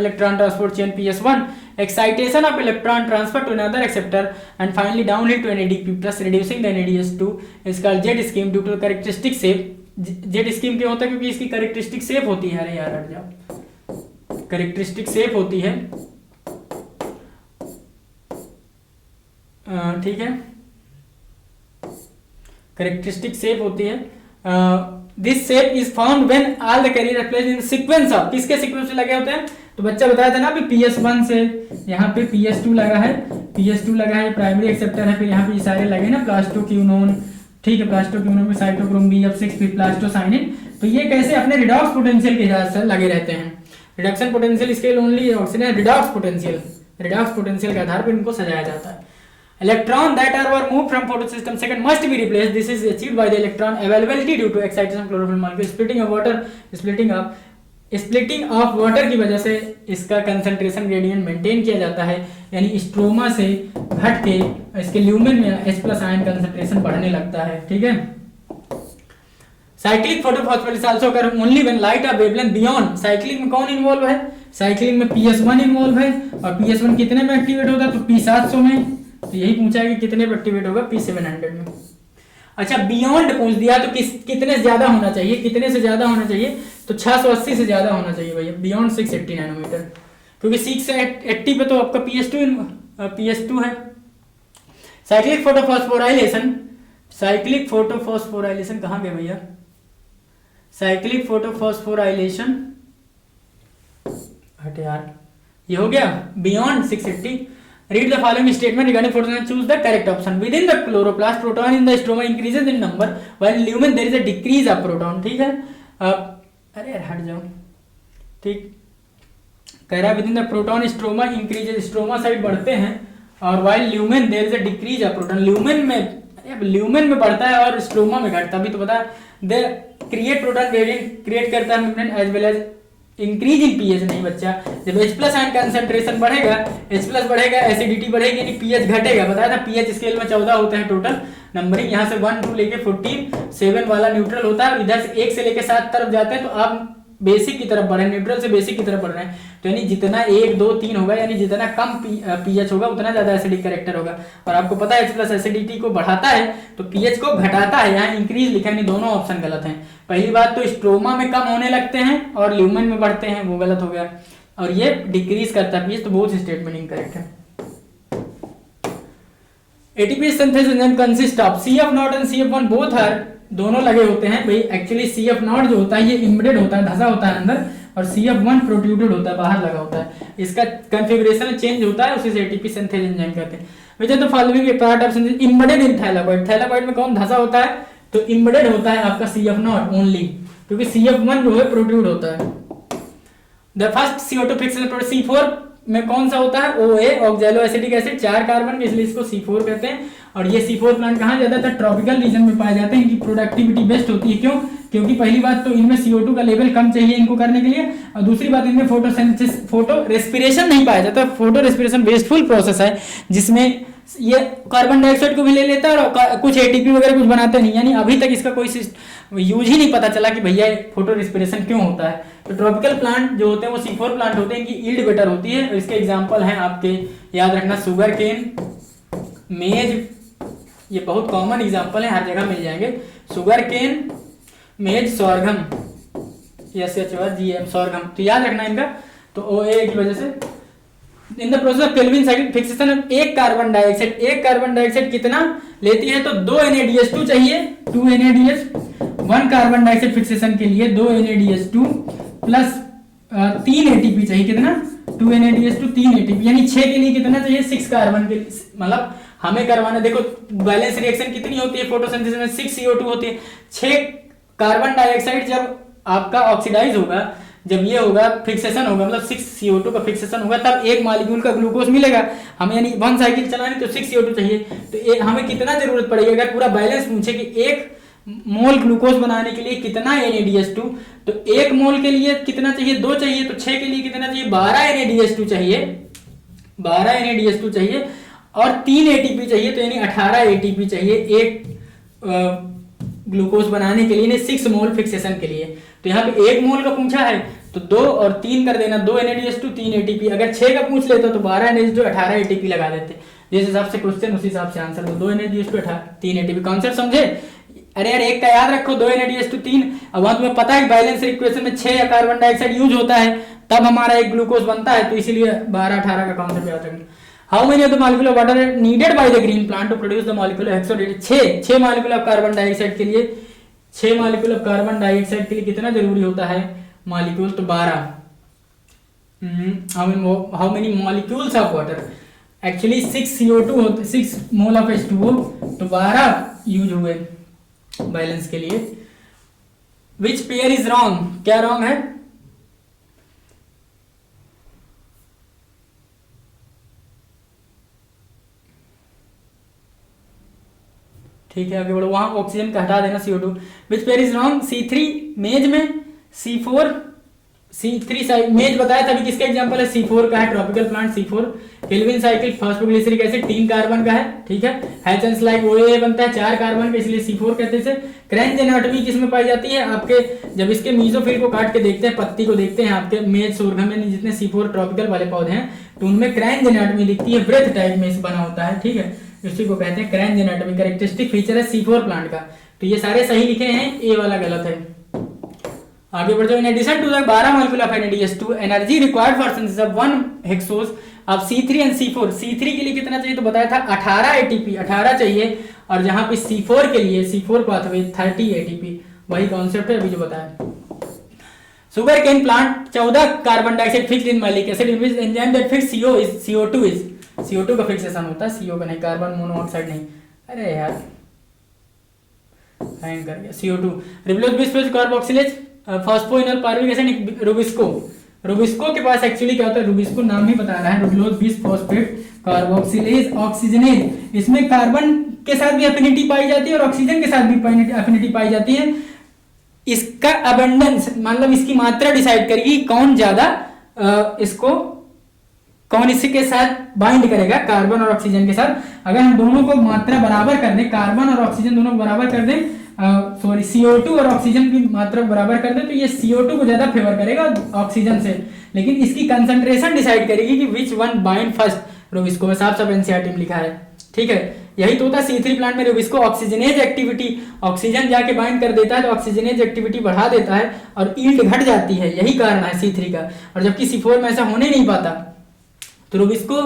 electron transport chain PS1, excitation of electron transfer to another acceptor and finally downhill to NADP plus reducing the NADS2 is called Z scheme due to the characteristic shape। Z scheme क्यों होता है, क्योंकि इसकी characteristic shape होती है। अरे यार हट जाओ, कैरेक्टरिस्टिक शेप होती है। ठीक है, कैरेक्टरिस्टिक शेप होती है। This shape is found when all the carrier are placed in sequence of, किसके सीक्वेंस से लगे होते हैं, तो बच्चा बताया था ना अभी PS1 से यहाँ पे PS2 लगा है, PS2 लगा है, प्राइमरी एक्सेप्टर है, फिर यहाँ पे सारे लगे ना प्लास्टोक्यूनोन, ठीक है, प्लास्टोक्यूनोन में साइटोक्रोम B6 फिर प्लास्टोसाइनिन। तो ये कैसे अपने रिडॉक्स पोटेंशियल के हिसाब से लगे रहते हैं। Reduction potential scale only oxygen, redox potential के आधार पर इनको सजाया जाता है। Electron that are were moved from photosystem second must be replaced. This is achieved by the electron availability due to excitation of chlorophyll molecule, splitting of water की वजह से इसका कंसंट्रेशन ग्रेडियंट मेंटेन किया जाता है, यानी स्ट्रोमा से घट के इसके ल्यूमेन में H+ आयन कंसंट्रेशन बढ़ने लगता है। ठीक है, cyclic photophosphorylation also occur only when light of wavelength beyond. Cyclic में कौन इन्वॉल्व है, साइक्लिक में PS1 इन्वॉल्व है, और PS1 कितने में एक्टिवेट होता है, तो P700 में। तो यही पूछा है कि कितने पर एक्टिवेट होगा, P700 में। अच्छा, बियॉन्ड पूछ दिया तो कितने से ज्यादा होना चाहिए, कितने से ज्यादा होना चाहिए, तो 680 से ज्यादा होना चाहिए भैया, बियॉन्ड 680 नैनोमीटर, क्योंकि 680 पे तो आपका PS2 है। साइक्लिक फोटोफॉस्फोराइलेशन कहाँ गए भैया, साइक्लिक फोटोफॉस्फोराइलेशन हट यार, ये हो गया beyond 680। Read the following statement regarding photosynthesis. Choose the correct option. Within the chloroplast, proton in the stroma increases in number, while in lumen there is a decrease of proton. ठीक है, अरे यार हट जाओ, ठीक कह रहा है within the proton stroma increases, stroma side बढ़ते हैं, और while lumen there is a decrease of proton, lumen में बढ़ता है और स्ट्रोमा में घटता। अभी तो पता they create proton gradient create करता है membrane as well as increase in pH नहीं बच्चा। जब H प्लस आयन कंसंट्रेशन बढ़ेगा, H प्लस बढ़ेगा, एसिडिटी बढ़ेगी, यानी पीएच घटेगा। बताया था पीएच स्केल में 14 होता है टोटल नंबरिंग, यहाँ से 1 2 लेके 14, 7 वाला न्यूट्रल होता है, और इधर से 1 से लेके 7 तरफ जाते हैं, तो आप बेसिक की तरफ बढ़ रहे हैं, न्यूट्रल से बेसिक की तरफ बढ़ रहे हैं। तो यानी जितना 1 2 3 होगा, यानी जितना कम पीएच होगा उतना ज्यादा एसिडिक कैरेक्टर होगा। और आपको पता है H प्लस एसिडिटी को बढ़ाता है तो पीएच को घटाता है, यहाँ इंक्रीज लिखा है, दोनों ऑप्शन गलत हैं। पहली बात तो स्ट्रोमा में कम होने लगते हैं और ल्यूमेन में बढ़ते हैं, वो गलत हो गया। और ये डिक्रीज करता है पीएच, तो बहुत स्टेटमेंट इनकरेक्ट है। ATP synthesis enzyme consist of CF0 and CF1 both are, दोनों लगे होते हैं भाई। एक्चुअली CF0 जो होता है ये इम्बेडेड होता है, धंसा होता है अंदर, और CF1 प्रोट्रूडेड होता है, बाहर लगा होता है। इसका कॉन्फ़िगरेशन चेंज होता है, उसी से एटीपी सिंथेसिस एंजाइम कहते हैं। Which are the following part of synthesis embedded in thylakoid. Thylakoid में कौन धंसा होता है, तो इम्बेडेड होता है आपका CF0 ओनली, क्योंकि CF1 जो है प्रोट्रूड होता है। The first CO2 fixation C4 में कौन सा होता है, OA oxalo acetic acid, 4 carbon, इसलिए इसको C4 कहते हैं। और ये C4 प्लांट कहाँ ज्यादातर ट्रॉपिकल रीजन में पाए जाते हैं, इनकी प्रोडक्टिविटी बेस्ट होती है। क्यों, क्योंकि पहली बात तो इनमें CO2 का लेवल कम चाहिए इनको करने के लिए, और दूसरी बात इनमें फोटोसिंथेसिस, फोटो रेस्पिरेशन नहीं पाया जाता। फोटो रेस्पिरेशन वेस्टफुल प्रोसेस है, जिसमें ये कार्बन डाइऑक्साइड को भी ले लेता है और कुछ एटीपी वगैरह कुछ बनाते नहीं, यानी अभी तक इसका कोई यूज ही नहीं पता चला कि भैया फोटो रेस्पिरेशन क्यों होता है। तो ट्रॉपिकल प्लांट जो होते हैं वो C4 प्लांट होते हैं, इनकी ईल्ड बेटर होती है। इसके एग्जांपल हैं आपके, याद रखना, शुगर केन, मेज, ये बहुत कॉमन एग्जांपल है, हर जगह मिल जाएंगे। शुगर केन, मेज, सोरघम, SHORGM सोरघम, तो याद रखना इनका। तो OA की वजह से in the process of Calvin cycle fixation एक कार्बन डाइऑक्साइड कितना लेती है, तो 2 NaDH2 चाहिए, 2 NaDH, 1 कार्बन डाइऑक्साइड फिक्सेशन के लिए 2 NaDH2 प्लस 3 ATP चाहिए, कितना, 2 NaDH2 3 ATP, यानी 6 के लिए कितना चाहिए, 6 कार्बन के, मतलब हमें करवाना, देखो बैलेंस रिएक्शन कितनी होती है फोटोसिंथेसिस में, 6 CO2 होती है। 6 कार्बन डाइऑक्साइड जब आपका ऑक्सीडाइज होगा, जब ये होगा फिक्सेशन होगा, मतलब 6 CO2 का फिक्सेशन होगा, तब एक मॉलिक्यूल का ग्लूकोज मिलेगा हमें, यानी 1 साइकिल चलानी तो 6 CO2 चाहिए। तो हमें कितना जरूरत पड़ेगी, अगर पूरा बैलेंस पूछे कि 1 मोल ग्लूकोज बनाने के लिए कितना NaDH2, तो 1 मोल के लिए कितना चाहिए, 2 चाहिए, तो 6 के लिए कितना चाहिए, 12 NaDH2 चाहिए, 12 NaDH2 चाहिए, और 3 ATP चाहिए, तो यानी 18 ATP चाहिए एक ग्लूकोज बनाने के लिए, 6 मोल फिक्सेशन के लिए। तो यहाँ पे 1 मोल का पूछा है तो 2 और 3 कर देना, 2 NaDH2 3 ATP। अगर 6 का पूछ लेता तो 12 NaDH2 18 ATP लगा देते, जिस हिसाब से क्वेश्चन उसी हिसाब से आंसर। 2 NaDH2 3 ATP, कॉन्सेप्ट समझे। अरे यार एक का याद रखो, 2 NaDH2 3, अब वहां तुम्हें पता है बैलेंस इक्वेशन में 6 कार्बन डाइऑक्साइड यूज होता है, तब हमारा एक ग्लूकोज बनता है, तो इसीलिए 12 18 का कॉन्सेप्ट याद रखना। How many of the molecule of water needed by the green plant to produce the molecule of हेक्सोडेट। 6 मॉलिक्यूल ऑफ कार्बन डाइऑक्साइड के लिए, 6 मॉलिक्यूल ऑफ कार्बन डाइऑक्साइड के लिए कितना जरूरी होता है मॉलिक्यूल, तो 12। How many molecules of water, actually 6 CO2 होते, 6 मोल ऑफ H2O, तो 12 यूज हुए बैलेंस के लिए। विच पेयर इज रॉन्ग, क्या रॉन्ग है, ठीक है आगे बढ़ो, वहां ऑक्सीजन का हटा देना CO2। Which pair is wrong, C3 मेज में, C4 C3 साइड मेज बताया था, अभी किसका एग्जांपल है, C4 का है, tropical plant C4। Calvin cycle phosphoglyceric acid 3 carbon का है, ठीक है। हैचन्स लाइक OA बनता है 4 कार्बन का, इसलिए C4 कहते हैं। क्रेंज एनाटॉमी किसमें पाई जाती है, आपके जब इसके मीसोफिल को काट के देखते हैं, पत्ती को देखते हैं, आपके मेज सोरघम में जितने C4 ट्रॉपिकल वाले पौधे हैं, तो उनमें क्रेंज एनाटॉमी दिखती है, ब्रेथ टाइप में बना होता है, ठीक है, इसी को कहते हैं क्रेंज एनाटॉमी। कैरेक्टरिस्टिक फीचर है C4 प्लांट का, तो ये सारे सही लिखे हैं, ए वाला गलत है। आगे बढ़ जाओ। In addition to the 12 molecule of NaDH2 energy required for synthesis of 1 hexose अब C3 एंड C4, C3 के लिए कितना चाहिए तो बताया था 18 ATP, 18 चाहिए, और जहां पे C4 के लिए, C4 पाथवे 30 ATP, वही कॉन्सेप्ट है अभी जो बताया। Sugarcane plant 14 carbon dioxide fixed in malic acid in which enzyme that fix CO2 is, CO2 का फिक्सेशन होता है, CO का नहीं, कार्बन मोनोऑक्साइड नहीं। अरे यार हैंग कर गया। CO2 ribulose bisphosphate carboxylase phosphoenol pyruvic acid rubisco, rubisco के पास एक्चुअली क्या होता है, रुबिस्को नाम ही बता रहा है, रुबिलोज बिसफॉस्फेट कार्बोक्सिलेज ऑक्सीजनेज। इसमें कार्बन के साथ भी एफिनिटी पाई जाती है और ऑक्सीजन के साथ भी एफिनिटी पाई जाती है। इसका अबंडेंस मतलब इसकी मात्रा डिसाइड करेगी कौन ज्यादा इसको कौन इसी के साथ बाइंड करेगा, कार्बन और ऑक्सीजन के साथ। अगर हम दोनों को मात्रा बराबर कर दें, कार्बन और ऑक्सीजन दोनों को बराबर कर दें, सॉरी CO2 और ऑक्सीजन की मात्रा बराबर कर दें, तो ये CO2 को ज्यादा फेवर करेगा ऑक्सीजन से। लेकिन इसकी कंसंट्रेशन डिसाइड करेगी कि which one bind first. Rubisco में साफ साफ एनसीईआरटी में लिखा है, ठीक है। यही तो होता है C3 प्लांट में रुबिस्को ऑक्सीजनेज एक्टिविटी, ऑक्सीजन जाके बाइंड कर देता है तो ऑक्सीजनेज एक्टिविटी बढ़ा देता है और यील्ड घट जाती है, यही कारण है C3 का। और जबकि C4 में ऐसा होने नहीं पाता। तो रुबिस्को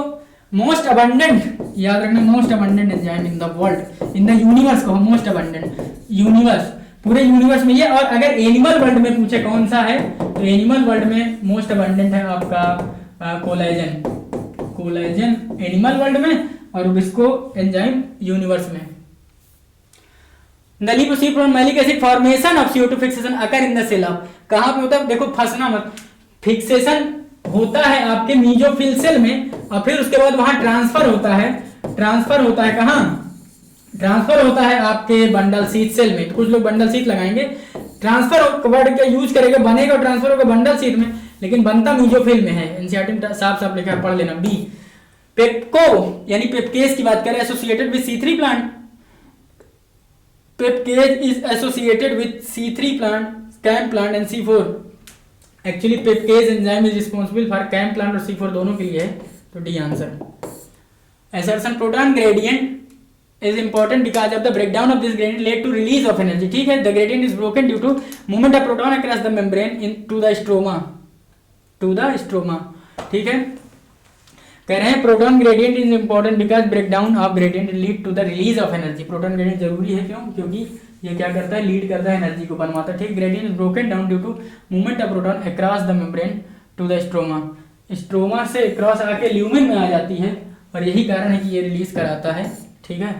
मोस्ट अबंडेंट, याद रखना, most abundant enzyme in the world, in the universe को मोस्ट अबंडेंट, यूनिवर्स पूरे यूनिवर्स में ये। और अगर एनिमल वर्ल्ड में पूछे कौन सा है, तो एनिमल वर्ल्ड में मोस्ट अबंडेंट है आपका कोलेजन, कोलेजन एनिमल वर्ल्ड में, और रुबिस्को एंजाइम यूनिवर्स में। The liposome from malic acid formation of CO2 fixation occur in the cell of, कहाँ पे होता है, देखो फंसना मत, फिक्सेशन होता है आपके मीजोफिल सेल में और फिर उसके बाद वहां ट्रांसफर होता है, ट्रांसफर होता है कहाँ, ट्रांसफर होता है आपके बंडल शीथ सेल में। कुछ लोग बंडल शीथ लगाएंगे, ट्रांसफर वर्ड का यूज करेगा, बनेगा ट्रांसफर होगा बंडल शीथ में, लेकिन बनता मीजोफिल में है। एनसीईआरटी में साफ साफ लिखा है, पढ़ लेना। बी पेप्को यानी पेप्केज की बात करें, associated with C3 plant, PEPcase is associated with C3 plant, CAM plant and C4। Actually PEPcase enzyme is responsible for CAM plant और C4 दोनों के लिए है, तो D answer. Assertion proton gradient is important because of the breakdown of this gradient led to release of energy, ठीक है। The gradient is broken due to movement of proton across the membrane into the stroma, to the stroma, ठीक है। कह रहे हैं proton gradient is important because breakdown of gradient lead to the release of energy. Proton gradient जरूरी है, क्यों? क्योंकि ये क्या करता है, लीड करता है एनर्जी को बनवाता है, ठीक। Gradient is broken down due to movement of proton across the membrane to the stroma, stroma से क्रॉस आके ल्यूमेन में आ जाती है और यही कारण है कि ये रिलीज कराता है, ठीक है।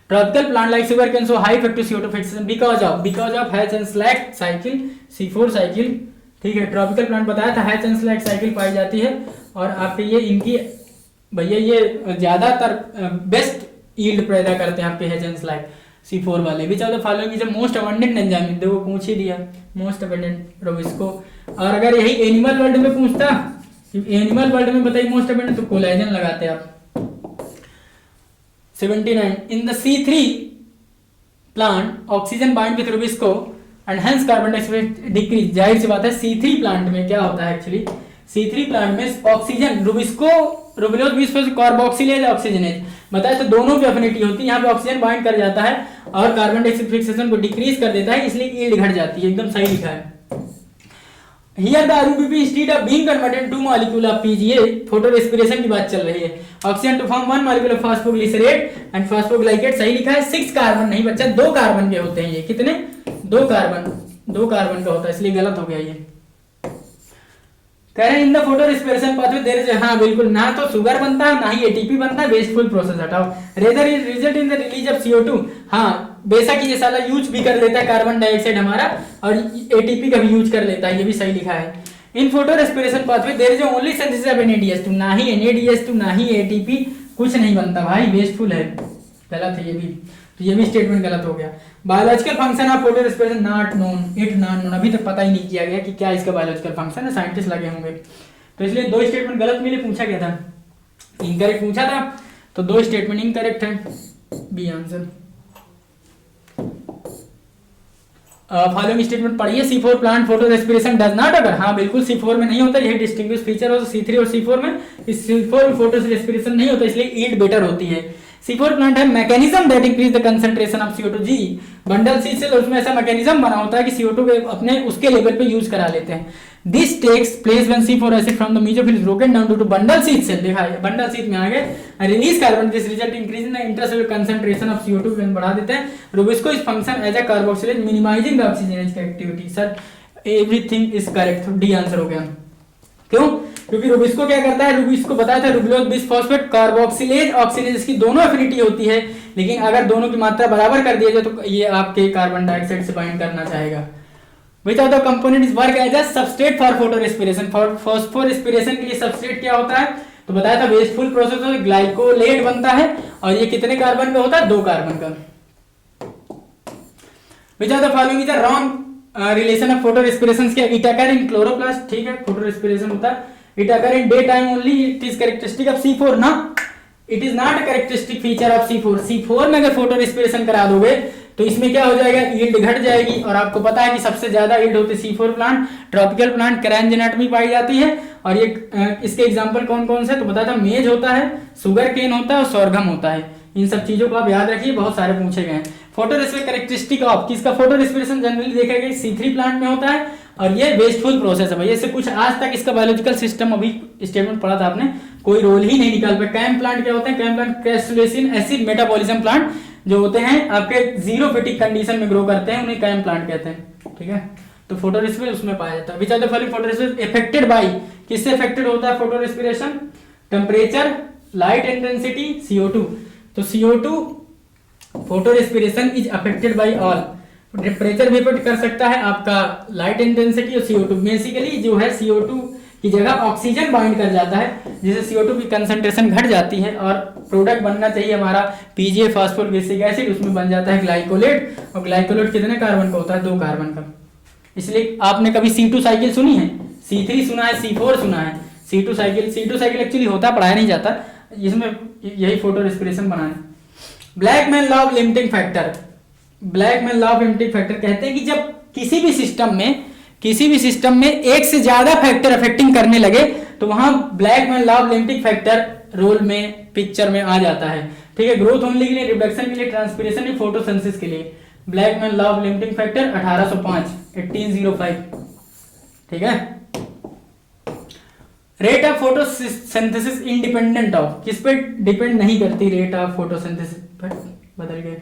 Tropical plant like sugar can show high effective CO2 fixation because of Hatch and Slack cycle, C4 cycle, ठीक है। ट्रॉपिकल प्लांट बताया था Hatch and Slack साइकिल पाई जाती है और आपके ये इनकी भैया ये ज्यादातर बेस्ट यील्ड पैदा करते हैं आपके Hatch and Slack C4 वाले। विच of the following is most abundant enzyme, देखो पूछ ही दिया मोस्ट अबंडेंट रुबिस्को। और अगर यही एनिमल वर्ल्ड में पूछता, एनिमल वर्ल्ड में बताइए मोस्ट अबंडेंट, तो कोलेजन लगाते आप। 79 in the C3 plant oxygen bind with rubisco and hence carbon dioxide decrease। जाहिर सी बात है C3 प्लांट में क्या होता है, एक्चुअली C3 प्लांट में ऑक्सीजन रुबिस्को रुबिलोज बिस्फोस कार्बोक्सिलेज ऑक्सीजनेज बताया, तो दोनों की अफिनिटी होती है। यहाँ पे ऑक्सीजन बाइंड कर जाता है और कार्बन डाइऑक्साइड फिक्सेशन को डिक्रीज कर देता है, इसलिए यील्ड घट जाती है। एकदम सही लिखा है। Here the RUBP instead of being converted to molecule of PGA, photo respiration की बात चल रही है। Oxygen to form 1 molecule of phosphoglycerate and phosphoglycolate, सही लिखा है। 6 कार्बन नहीं बच्चा, 2 कार्बन के होते हैं ये। कितने? 2 कार्बन का होता है, इसलिए गलत हो गया ये। कह रहे हैं in the photo respiration pathway there is, हाँ बिल्कुल, ना तो शुगर बनता है ना ही एटीपी बनता है, वेस्टफुल प्रोसेस हटाओ। Rather is result in the release of CO2, हाँ बेशक ये साला यूज भी कर लेता है कार्बन डाइऑक्साइड हमारा और एटीपी का भी यूज कर लेता है, ये भी सही लिखा है। In photo respiration pathway there is only synthesis of NADH2, ना ही NADH2 ना ही ATP, कुछ नहीं बनता भाई, वेस्टफुल है। गलत है ये भी, तो ये भी स्टेटमेंट गलत हो गया। Biological function of photo respiration not known, it not known, अभी तक पता ही नहीं किया गया कि क्या इसका बायोलॉजिकल फंक्शन है, साइंटिस्ट लगे होंगे। तो इसलिए 2 स्टेटमेंट गलत मेरे पूछा गया था, इनकरेक्ट पूछा था, तो 2 स्टेटमेंट इनकरेक्ट है, बी आंसर। फॉलोइंग स्टेटमेंट पढ़िए। C4 plant photo respiration does not अगर, हाँ बिल्कुल C4 में नहीं होता, यही डिस्टिंग्विश फीचर हो C3 और C4 में। इस C4 में फोटो रेस्पिरेशन नहीं होता, इसलिए यील्ड बेटर होती है। C4 प्लांट है mechanism that increase the concentration of CO2 जी, बंडल सी से उसमें ऐसा मैकेनिज्म बना होता है कि CO2 के अपने उसके लेवल पे यूज करा लेते हैं। This takes place when C4 acid from the mesophyll is broken down to bundle sheath cell, देखा है बंडल शीथ में आ गए, release carbon, this result increase in the intracellular concentration of CO2 को बढ़ा देते हैं। Rubisco is function as a carboxylase minimising the oxygenase activity. Sir everything is correct, D answer हो गया। क्यों? क्योंकि रुबिस्को क्या करता है, रुबिस्को बताया था रुबिलोज बिसफॉस्फेट कार्बोक्सिलेज ऑक्सीजनेज, इसकी दोनों एफिनिटी होती है, लेकिन अगर दोनों की मात्रा बराबर कर दिया जाए तो ये आपके कार्बन डाइऑक्साइड से बाइंड करना चाहेगा। Which of the component is work as a substrate for photorespiration? For phosphorespiration के लिए सबस्ट्रेट क्या होता है, तो बताया था वेस्टफुल प्रोसेस में ग्लाइकोलेट बनता है और ये कितने कार्बन का होता है, 2 कार्बन का। Which of the following is a wrong relation of photo respiration क्या, इट अकर इन क्लोरोप्लास्ट, ठीक है, फोटो रेस्पिरेशन होता है, it occur in day time only, it is characteristic of C4 ना, it is not a characteristic feature of C4 में अगर photo respiration करा दोगे तो इसमें क्या हो जाएगा, यील्ड घट जाएगी, और आपको पता है कि सबसे ज्यादा यील्ड होती है C4 प्लांट, ट्रॉपिकल प्लांट, कैरेंजेनेट में पाई जाती है, और ये इसके एग्जांपल कौन कौन से, तो बताया था मेज होता है, शुगर केन होता है और सोरघम होता है। इन सब चीजों को आप याद रखिए, बहुत सारे पूछे गए हैं। फोटो रेस्पिरेशन कैरेक्टरिस्टिक ऑफ किसका, फोटो रेस्पिरेशन जनरली देखा गया C3 प्लांट में होता है, और ये वेस्टफुल प्रोसेस है भैया, इससे कुछ आज तक इसका बायोलॉजिकल सिस्टम, अभी स्टेटमेंट पढ़ा था आपने, कोई रोल ही नहीं निकाल पाया। कैम प्लांट क्या होते हैं, CAM plant crassulacean acid metabolism plant जो होते हैं आपके जीरो फिटिक कंडीशन में ग्रो करते हैं, उन्हें कैम प्लांट कहते हैं, ठीक है। तो फोटो रेस्पिरेशन उसमें पाया जाता है। Which are the following photorespiration affected by, किससे अफेक्टेड होता है photorespiration, temperature, light intensity, CO2। तो CO2 photorespiration is affected by all, temperature भी अफेक्ट कर सकता है आपका, लाइट इंटेंसिटी और CO2। बेसिकली जो है CO2 की जगह ऑक्सीजन बाइंड कर जाता है, जिससे CO2 की कंसंट्रेशन घट जाती है, और प्रोडक्ट बनना चाहिए हमारा PGA फास्फोलिक एसिड, उसमें बन जाता है ग्लाइकोलेट, और ग्लाइकोलेट कितने कार्बन का होता है, 2 कार्बन का। इसलिए आपने कभी C2 साइकिल सुनी है, C3 सुना है, C4 सुना है, C2 साइकिल एक्चुअली होता पढ़ाया नहीं जाता, इसमें यही photo respiration banana. Blackman law of limiting factor, Blackman law of limiting factor कहते हैं कि जब किसी भी सिस्टम में एक से ज्यादा फैक्टर अफेक्टिंग करने लगे तो वहां Blackman law of limiting factor role में, पिक्चर में आ जाता है, ठीक है। ग्रोथ होने के लिए, रिडक्शन के लिए, ट्रांसपिरेशन के, फोटोसिंथेसिस के लिए। Blackman law of limiting factor 1805, ठीक है। Rate of photosynthesis independent of, किस पे डिपेंड नहीं करती, रेट ऑफ फोटोसिंथेसिस बदल गए,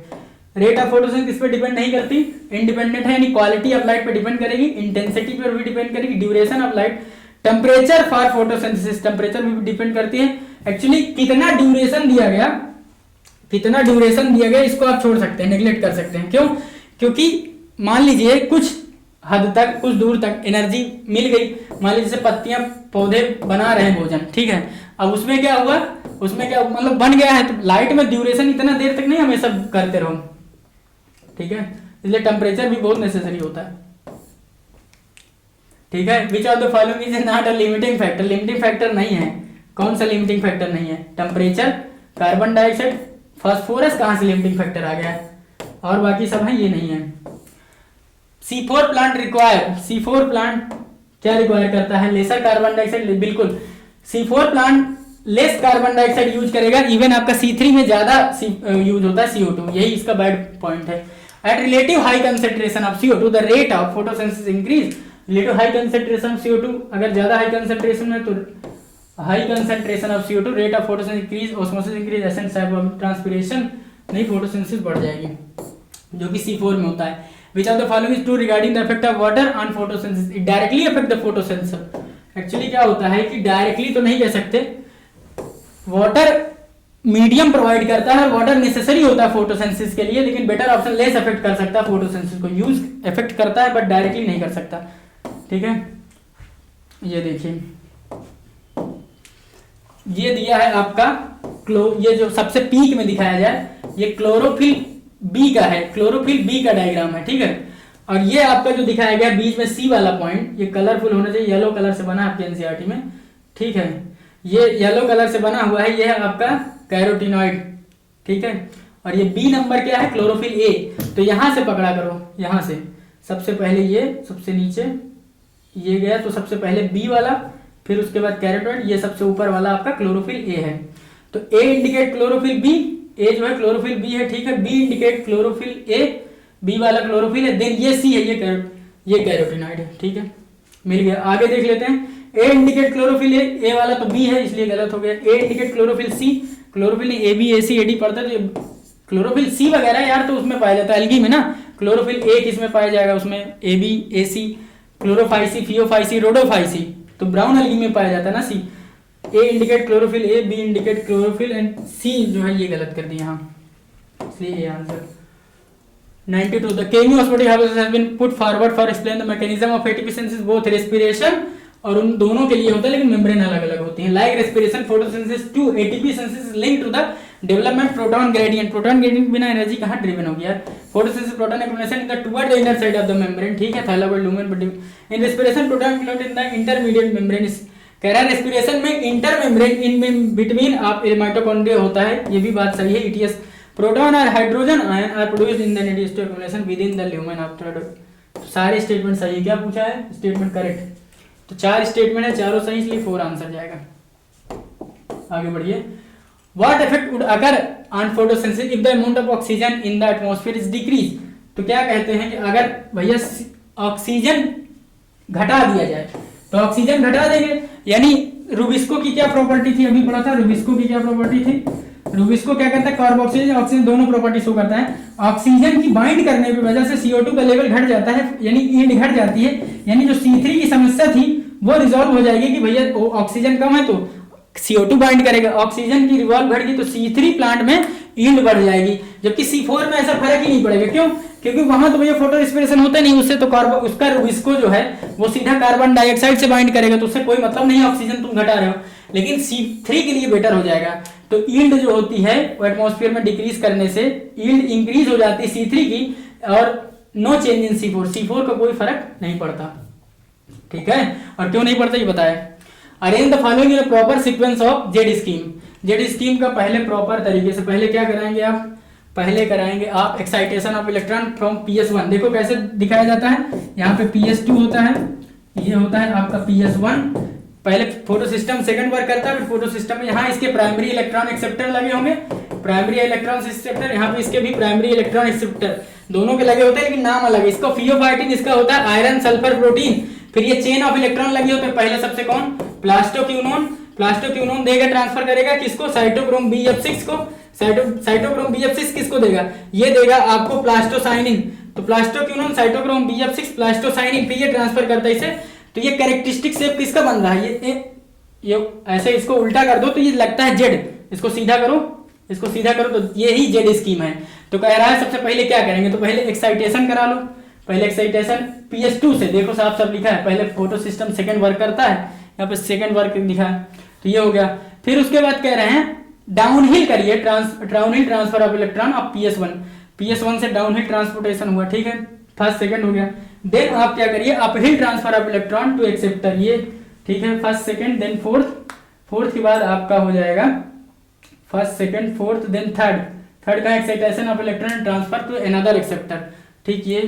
रेट ऑफ फोटोसिंथेसिस पे डिपेंड नहीं करती, इंडिपेंडेंट है, यानी क्वालिटी ऑफ लाइट पे डिपेंड करेगी, इंटेंसिटी पर भी डिपेंड करेगी, duration of light, temperature for photosynthesis, temperature भी डिपेंड करती है। एक्चुअली कितना ड्यूरेशन दिया गया इसको आप छोड़ सकते हैं, नेग्लेक्ट कर सकते हैं, क्यों, क्योंकि मान लीजिए कुछ हद तक, कुछ दूर तक एनर्जी मिल गई, मान लीजिए जैसे पत्तियां, पौधे बना रहे हैं भोजन, ठीक है, अब उसमें क्या हुआ, मतलब बन गया है, तो लाइट में ड्यूरेशन इतना देर तक नहीं हमेशा करते रहो, ठीक है, इसलिए टेम्परेचर भी बहुत नेसेसरी होता है, ठीक है। Which of the following is not a limiting factor, limiting factor नहीं है, कौन सा लिमिटिंग फैक्टर नहीं है, टेम्परेचर, कार्बन डाइऑक्साइड, फास्फोरस कहां से लिमिटिंग फैक्टर आ गया, और बाकी सब है, ये नहीं है। C4 प्लांट क्या रिक्वायर करता है, लेसर कार्बन डाइऑक्साइड, बिल्कुल C4 plant less carbon dioxide use करेगा, इवन आपका C3 में ज्यादा यूज होता है CO2, यही इसका बैड पॉइंट है। At relative high concentration of CO2 the rate of photosynthesis increase, relative high concentration of CO2, अगर ज्यादा हाई कंसेंट्रेशन है तो high concentration of CO2 rate of photosynthesis increase, osmosis increase, essential transpiration नहीं, photosynthesis बढ़ जाएगी, जो कि C4 में होता है। Which of the following is true regarding the effect of water on photosynthesis? It directly affect the photosynthesis. Actually क्या होता है कि डायरेक्टली तो नहीं कह सकते, वाटर मीडियम प्रोवाइड करता है, वाटर नेसेसरी होता है फोटोसिंथेसिस के लिए, लेकिन बेटर ऑप्शन लेस अफेक्ट कर सकता है फोटोसिंथेसिस को, यूज अफेक्ट करता है बट डायरेक्टली नहीं कर सकता, ठीक है। ये देखिए, ये दिया है आपका ये जो सबसे पीक में दिखाया जाए, ये क्लोरोफिल बी का है, क्लोरोफिल बी का डायग्राम है, ठीक है। और ये आपका जो दिखाया गया बीच में सी वाला पॉइंट, ये कलरफुल होना चाहिए, येलो कलर से बना आपके एनसीईआरटी में, ठीक है, ये येलो कलर से बना हुआ है, ये है आपका कैरोटीनॉइड, ठीक है। और ये बी नंबर क्या है, क्लोरोफिल ए, तो यहां से पकड़ा करो, यहां से सबसे पहले ये, सबसे नीचे ये गया, तो सबसे पहले बी वाला, फिर उसके बाद कैरोटीनॉइड, ये सबसे ऊपर वाला आपका क्लोरोफिल ए है। तो ए इंडिकेट क्लोरोफिल बी, ए जो है क्लोरोफिल बी है, ठीक है, B indicate chlorophyll A, B वाला क्लोरोफिल है, देन ये सी है, ये कैरोटीनॉइड है, ठीक है, मिल गया। आगे देख लेते हैं, ए इंडिकेट क्लोरोफिल ए वाला तो बी है इसलिए गलत हो गया, A indicate chlorophyll C, chlorophyll A B A C A D पढ़ता है, तो क्लोरोफिल सी वगैरह यार तो उसमें पाया जाता है एल्गी में ना, क्लोरोफिल ए किस में पाया जाएगा, उसमें A B A C, chlorophyceae, phaeophyceae, rhodophyceae, तो ब्राउन एल्गी में पाया जाता है ना C. A indicate chlorophyll A, B indicate chlorophyll and C जो है ये गलत कर दिया, हाँ, इसलिए ये answer 92। The Kemi osmotic hypothesis has been put forward for explain the mechanism of ATP synthesis both respiration, और उन दोनों के लिए होता है लेकिन मेम्ब्रेन अलग अलग होती है। Like respiration photosynthesis to ATP synthesis linked to the development proton gradient, proton gradient बिना एनर्जी कहाँ ड्रिवन होगी यार। Photosynthesis proton accumulation in the toward the inner side of the membrane, ठीक है, thylakoid lumen but in respiration proton accumulate in the intermediate membrane. कह रहा है respiration में इंटर मेम्ब्रेन इन बिटवीन आप माइटोकॉन्ड्रिया होता है, ये भी बात सही है। ईटीएस प्रोटॉन और hydrogen ion are produced in the energy accumulation with in the lumen after. सारे स्टेटमेंट सही है। क्या पूछा है? Statement correct. तो 4 स्टेटमेंट है, चारों सही, इसलिए 4 आंसर जाएगा। आगे बढ़िए। What effect would occur on photosynthesis if the amount of oxygen in the atmosphere is decreased? तो क्या कहते हैं कि अगर भैया ऑक्सीजन घटा दिया जाए तो ऑक्सीजन घटा देंगे, यानी रुबिस्को की क्या प्रॉपर्टी थी, अभी पढ़ा था रुबिस्को की क्या प्रॉपर्टी थी। रुबिस्को क्या करता है, कार्बोक्सिलेशन ऑक्सीजन दोनों प्रॉपर्टी शो करता है। ऑक्सीजन की बाइंड करने की वजह से CO2 का लेवल घट जाता है, यानी ईल्ड घट जाती है, यानी जो C3 की समस्या थी वो रिजॉल्व हो जाएगी कि भैया ऑक्सीजन कम है तो CO2 बाइंड करेगा, ऑक्सीजन की रिवॉल्व घट गई तो C3 प्लांट में ईल्ड बढ़ जाएगी, जबकि C4 में ऐसा फर्क ही नहीं पड़ेगा। क्यों? क्योंकि वहां तो भैया फोटो रेस्पिरेशन होता नहीं, उससे तो कार्बन उसका रुबिस्को जो है वो सीधा कार्बन डाइऑक्साइड से बाइंड करेगा, तो उससे कोई मतलब नहीं है ऑक्सीजन तुम घटा रहे हो, लेकिन C3 के लिए बेटर हो जाएगा। तो ईल्ड जो होती है वो एटमॉस्फेयर में डिक्रीज करने से ईल्ड इंक्रीज हो जाती है C3 की, और नो चेंज इन C4 का कोई फर्क नहीं पड़ता, ठीक है। और क्यों नहीं पड़ता ये बताया। Arrange the following in proper sequence of Z scheme. Z scheme का पहले प्रॉपर तरीके से पहले क्या कराएंगे आप, पहले कराएंगे आप excitation of electron from PS1। देखो कैसे दिखाया जाता है, यहाँ पे PS2 होता है, ये होता है आपका PS1। पहले फोटो सिस्टम सेकंड वर्क करता है, फिर फोटो सिस्टम में यहाँ इसके प्राइमरी इलेक्ट्रॉन एक्सेप्टर लगे होंगे, प्राइमरी इलेक्ट्रॉन एक्सेप्टर, यहाँ पे इसके भी प्राइमरी इलेक्ट्रॉन एक्सेप्टर दोनों के लगे होते हैं, लेकिन नाम अलग है। इसका फियोफाइटिन इसका होता है आयरन सल्फर प्रोटीन। फिर ये चेन ऑफ इलेक्ट्रॉन लगे होते हैं, पहले सबसे कौन, प्लास्टोक्यूनोन। प्लास्टोक्यूनोन देगा ट्रांसफर करेगा किसको, साइटोक्रोम Bf6 को। साइटोक्रोम Bf6 किसको देगा, ये देगा आपको प्लास्टोसाइनिन। तो प्लास्टोक्यूनोन साइटोक्रोम Bf6 प्लास्टोसाइनिन, फिर ये ट्रांसफर करता है इसे। तो ये कैरेक्टरिस्टिक शेप किसका बन रहा है, ये ऐसे इसको उल्टा कर दो तो ये लगता है जेड, इसको सीधा करो, इसको सीधा करो तो ये ही जेड स्कीम है। तो कह रहा है सबसे पहले क्या करेंगे, तो पहले एक्साइटेशन करा लो। पहले एक्साइटेशन PS2 से, देखो साफ साफ लिखा है, पहले फोटो सिस्टम सेकंड वर्क करता है, यहाँ पे सेकंड वर्क लिखा है, तो ये हो गया। फिर उसके बाद कह रहे हैं डाउनहिल करिए, downhill transfer of electron of PS1 से डाउनहिल ट्रांसपोर्टेशन हुआ, ठीक है, फर्स्ट सेकंड हो गया। देन आप क्या करिए, uphill transfer of electron to acceptor, ये ठीक है, फर्स्ट सेकंड देन फोर्थ के बाद आपका हो जाएगा first second fourth then third का excitation of electron transfer to another acceptor, ठीक, ये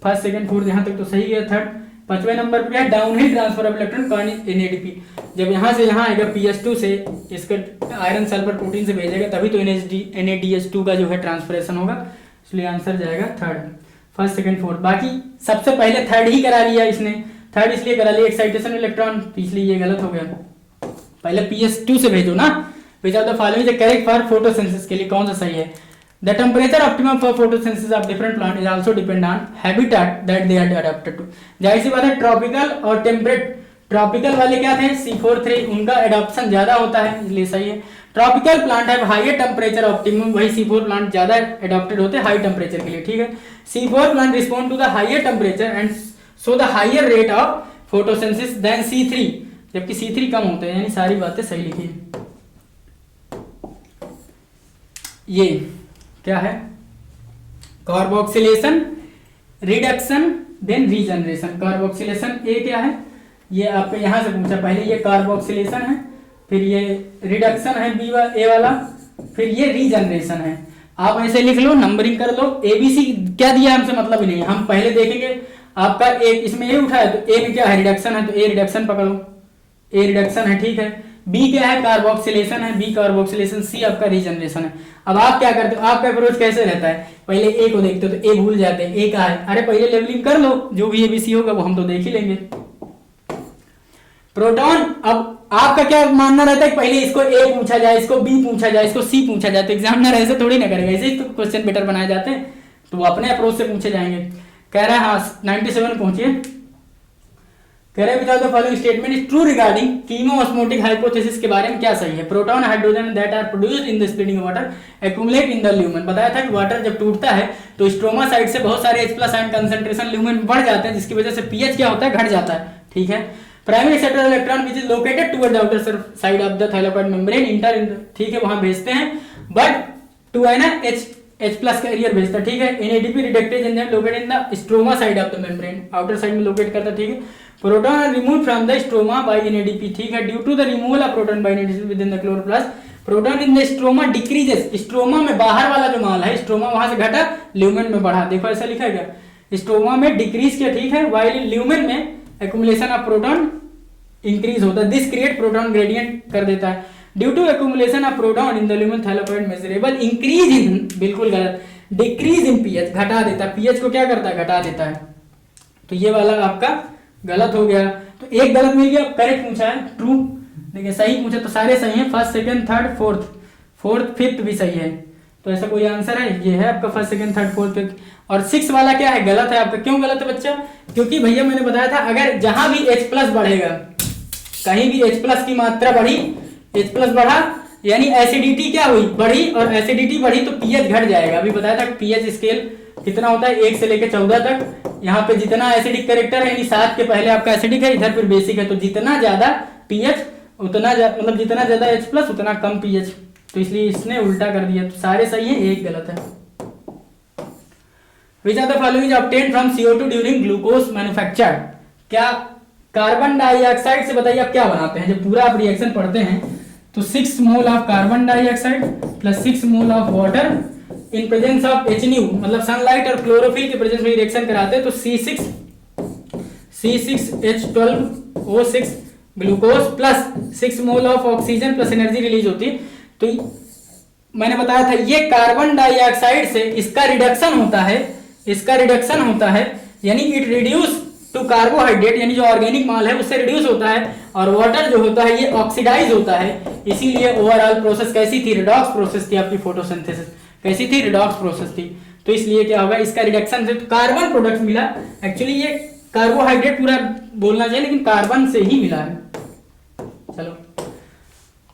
फर्स्ट सेकंड फोर्थ यहाँ तक तो सही है। थर्ड 5वें नंबर पे है downhill transfer of electron NADP। जब यहाँ से यहाँ आएगा PS2 से इसका आयरन सल्फर प्रोटीन से भेजेगा तभी तो NADH2 का जो है ट्रांसफरेशन होगा, इसलिए आंसर जाएगा थर्ड, फर्स्ट सेकंड फोर्थ। बाकी सबसे पहले थर्ड ही करा लिया इसने, थर्ड इसलिए करा लिया एक्साइटेशन इलेक्ट्रॉन, इसलिए ये गलत हो गया। पहले PS2 से भेजो ना, which are the following is correct for photosynthesis के लिए कौन सा सही है। The temperature optimum for photosynthesis of different plant is also depend on habitat that they are adapted to। जाहिर सी बात है ट्रॉपिकल और टेम्परेट, ट्रॉपिकल वाले क्या थे C4 उनका एडॉप्शन ज्यादा होता है, इसलिए सही है। ट्रॉपिकल प्लांट है हाईएस्ट टेम्परेचर ऑप्टिमम, वही C4 प्लांट ज्यादा एडॉप्टेड होते हैं हाई टेम्परेचर के लिए, ठीक है। C4 plant respond to the highest temperature and so the higher rate of photosynthesis than C3, जबकि C3 कम होते हैं, यानी सारी बातें सही लिखी है। ये क्या है, carboxylation, reduction then regeneration. Carboxylation ए क्या है, ये आपको यहां से पूछा, पहले ये कार्बोक्सिलेशन है, फिर ये रिडक्शन है ए वाला, फिर ये रीजनरेशन है। आप ऐसे लिख लो, नंबरिंग कर लो, ABC क्या दिया हमसे मतलब ही नहीं है, हम पहले देखेंगे आपका एक इसमें ए उठा है तो ए में क्या है रिडक्शन है, तो ए रिडक्शन पकड़ो, ए रिडक्शन है, ठीक है। बी क्या है, कार्बोक्सिलेशन है, बी कार्बोक्सिलेशन, सी आपका रीजनरेशन है। अब आप क्या करते हो, आपका अप्रोच कैसे रहता है, पहले ए को देखते हो तो ए भूल जाते हैं, ए का है, अरे पहले लेवलिंग कर लो, जो भी ABC होगा वो हम तो देख ही लेंगे। प्रोटॉन, अब आपका क्या मानना रहता है, पहले इसको ए पूछा जाए, इसको बी पूछा जाए, इसको सी पूछा जाए, तो एग्जामिनर ऐसे थोड़ी ना करेगा, ऐसे ही तो क्वेश्चन बेटर बनाए जाते हैं, तो वो अपने अप्रोच से पूछे जाएंगे। कह रहा है हाँ 97 पहुंचिए। कह रहे हैं following statement is true regarding chemiosmotic hypothesis के बारे में क्या सही है। Proton hydrogen that are produced in the splitting water accumulate in the lumen. बताया था कि वाटर जब टूटता है तो स्ट्रोमा साइड से बहुत सारे H+ आयन कंसंट्रेशन ल्यूमेन में बढ़ जाते हैं, जिसकी वजह से pH क्या होता है, घट जाता है, ठीक है। Primary acceptor electron which is located toward the outer side of the thylakoid membrane inter, ठीक है, वहां भेजते हैं, बट टू है ना H प्लस कैरियर भेजता है, ठीक है। NADP reductase enzyme located in the stroma side of the membrane, outer side में लोकेट करता है, ठीक है। Proton are remove from the stroma by NADP, ठीक है। Due to the removal of proton by NADP within the chloroplast, proton in the stroma decreases, stroma में बाहर वाला जो माल है, स्ट्रोमा वहां से घटा, ल्यूमेन में बढ़ा। देखो ऐसा लिखा है क्या, स्ट्रोमा में डिक्रीज किया, ठीक है, वाइल ल्यूमेन में एक्युमुलेशन ऑफ प्रोटॉन इंक्रीज होता है। दिस क्रिएट प्रोटॉन ग्रेडियंट कर देता है। Due to accumulation of proton in the lumen thylakoid measurable increase in, बिल्कुल गलत, डिक्रीज इन पीएच, घटा देता है। पीएच को क्या करता है, घटा देता है। तो ये वाला आपका गलत हो गया। तो एक गलत मिल गया, करेक्ट पूछा है ट्रू, देखिए सही पूछा तो सारे सही हैं, first second third fourth fifth भी सही है। तो ऐसा कोई आंसर है, ये है आपका first second third fourth fifth. और 6 वाला क्या है, गलत है आपका। क्यों गलत है बच्चा, क्योंकि भैया मैंने बताया था अगर जहां भी H प्लस बढ़ेगा, कहीं भी H प्लस की मात्रा बढ़ी, H प्लस बढ़ा यानी एसिडिटी क्या हुई, बढ़ी, और एसिडिटी बढ़ी तो पीएच घट जाएगा। अभी बताया था पीएच स्केल कितना होता है, 1 से लेकर 14 तक। यहाँ पे जितना एसिडिक कैरेक्टर है यानी 7 के पहले आपका एसिडिक है, इधर फिर बेसिक है, तो जितना ज्यादा पीएच उतना मतलब जितना ज्यादा H प्लस उतना कम पीएच, तो इसलिए इसने उल्टा कर दिया। तो सारे सही है, एक गलत है। Which of the following is obtained from CO2 during glucose manufacture? क्या कार्बन डाइऑक्साइड से बताइए आप क्या बनाते हैं। जब पूरा आप रिएक्शन पढ़ते हैं तो 6 mole of carbon dioxide plus 6 mole of water in presence of HNU, मतलब सनलाइट और क्लोरोफिल के प्रेजेंस में रिएक्शन कराते हैं तो C6H12O6 glucose plus 6 mole of oxygen plus energy release होती है। तो मैंने बताया था ये कार्बन डाइऑक्साइड से इसका रिडक्शन होता है, यानी इट रिड्यूस टू कार्बोहाइड्रेट, यानी जो ऑर्गेनिक माल है उससे रिड्यूस होता है, और वाटर जो होता है ये ऑक्सीडाइज होता है। इसीलिए ओवरऑल प्रोसेस कैसी थी, रिडॉक्स प्रोसेस थी आपकी फोटोसिंथेसिस, कैसी थी, रिडॉक्स प्रोसेस थी। तो इसलिए क्या होगा, इसका रिडक्शन से कार्बन प्रोडक्ट मिला। एक्चुअली ये कार्बोहाइड्रेट पूरा बोलना चाहिए लेकिन कार्बन से ही मिला है। चलो,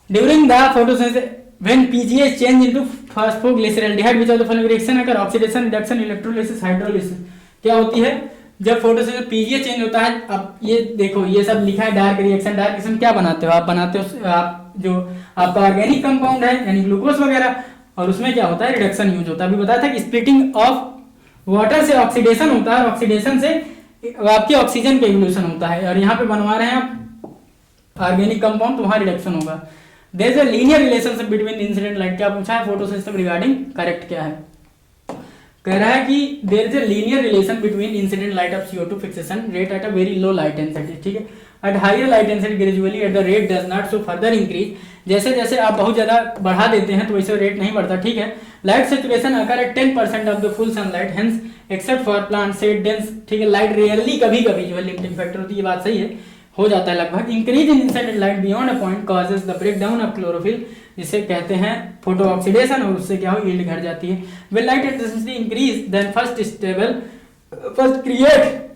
during the photosynthesis when PGA is change into phosphoglyceraldehyde which of the following reaction अगर ऑक्सीडेशन, रिडक्शन, इलेक्ट्रोलिसिस, हाइड्रोलिसिस, क्या होती है जब फोटोसिंथेसिस पीजीए चेंज होता है। अब ये देखो ये सब लिखा है डार्क रिएक्शन क्या बनाते हो आप, बनाते हो आप जो आपका ऑर्गेनिक कंपाउंड है यानी ग्लूकोज वगैरह, और उसमें क्या होता है, रिडक्शन यूज होता है। अभी बताया था कि स्प्लिटिंग ऑफ वाटर से ऑक्सीडेशन होता है, और ऑक्सीडेशन से आपके ऑक्सीजन का इवोल्यूशन होता है, और यहाँ पे बनवा रहे हैं आप ऑर्गेनिक कंपाउंड तो वहां रिडक्शन होगा। There is a linear relationship between incident light, क्या पूछा है फोटोसिंथेसिस रिगार्डिंग, करेक्ट क्या है, कह रहा है कि there is a linear relation between incident light of CO2 fixation rate at a very low light density, ठीक है। At higher light density gradually at the rate does not so further increase, जैसे जैसे आप बहुत ज्यादा बढ़ा देते हैं तो वैसे रेट नहीं बढ़ता, ठीक है। Light saturation occur at 10% of the full sunlight, hence except for plant said dense, ठीक है। लाइट रियरली कभी कभी जो है लिमिटिंग फैक्टर होती है, ये बात सही है, हो जाता है लगभग। Increase in incident light beyond a point causes the breakdown of chlorophyll, जिसे कहते हैं फोटो ऑक्सीडेशन, और उससे क्या हो, यील्ड घट जाती है। When light intensity increase then first create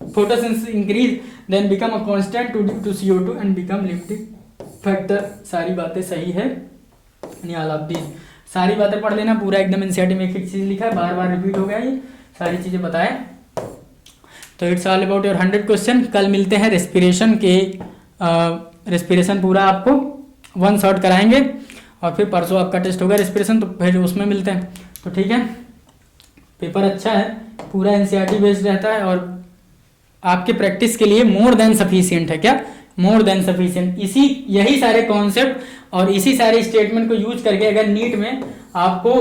photosynthesis increase then become a constant to CO2 and become limiting factor। सारी बातें सही है, सारी बातें पढ़ लेना पूरा एकदम। एनसीईआरटी में एक चीज लिखा है, बार बार रिपीट हो गया, ये सारी चीजें बताए। तो it's all about your 100 question. कल मिलते हैं रेस्पिरेशन के, रेस्पिरेशन पूरा आपको 1 शॉट कराएंगे, और फिर परसों आपका टेस्ट होगा रेस्पिरेशन, तो फिर उसमें मिलते हैं। तो ठीक है, पेपर अच्छा है, पूरा एनसीईआरटी बेस्ड रहता है, और आपके प्रैक्टिस के लिए मोर देन सफिशिएंट है। क्या, मोर देन सफिशिएंट। यही सारे कॉन्सेप्ट और इसी सारे स्टेटमेंट को यूज करके अगर नीट में आपको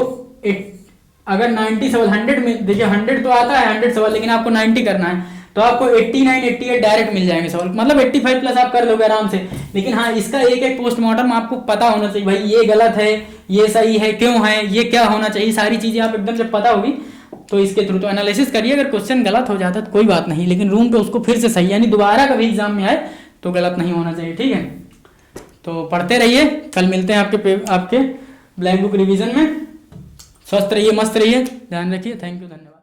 अगर 90 सवाल 100 में, देखिए 100 तो आता है 100 सवाल, लेकिन आपको 90 करना है तो आपको 89 88 डायरेक्ट मिल जाएंगे सवाल, मतलब 85 प्लस आप कर लोगे आराम से। लेकिन हाँ, इसका एक एक पोस्टमार्टम आपको पता होना चाहिए, भाई ये गलत है, ये सही है, क्यों है, ये क्या होना चाहिए, सारी चीजें आप एकदम जब पता होगी तो इसके थ्रू तो एनालिसिस करिए। अगर क्वेश्चन गलत हो जाता है तो कोई बात नहीं, लेकिन रूम पे उसको फिर से सही, यानी दोबारा कभी एग्जाम में आए तो गलत नहीं होना चाहिए, ठीक है। तो पढ़ते रहिए, कल मिलते हैं आपके ब्लैक बुक रिवीजन में। स्वस्थ रहिए, मस्त रहिए, ध्यान रखिए, थैंक यू, धन्यवाद।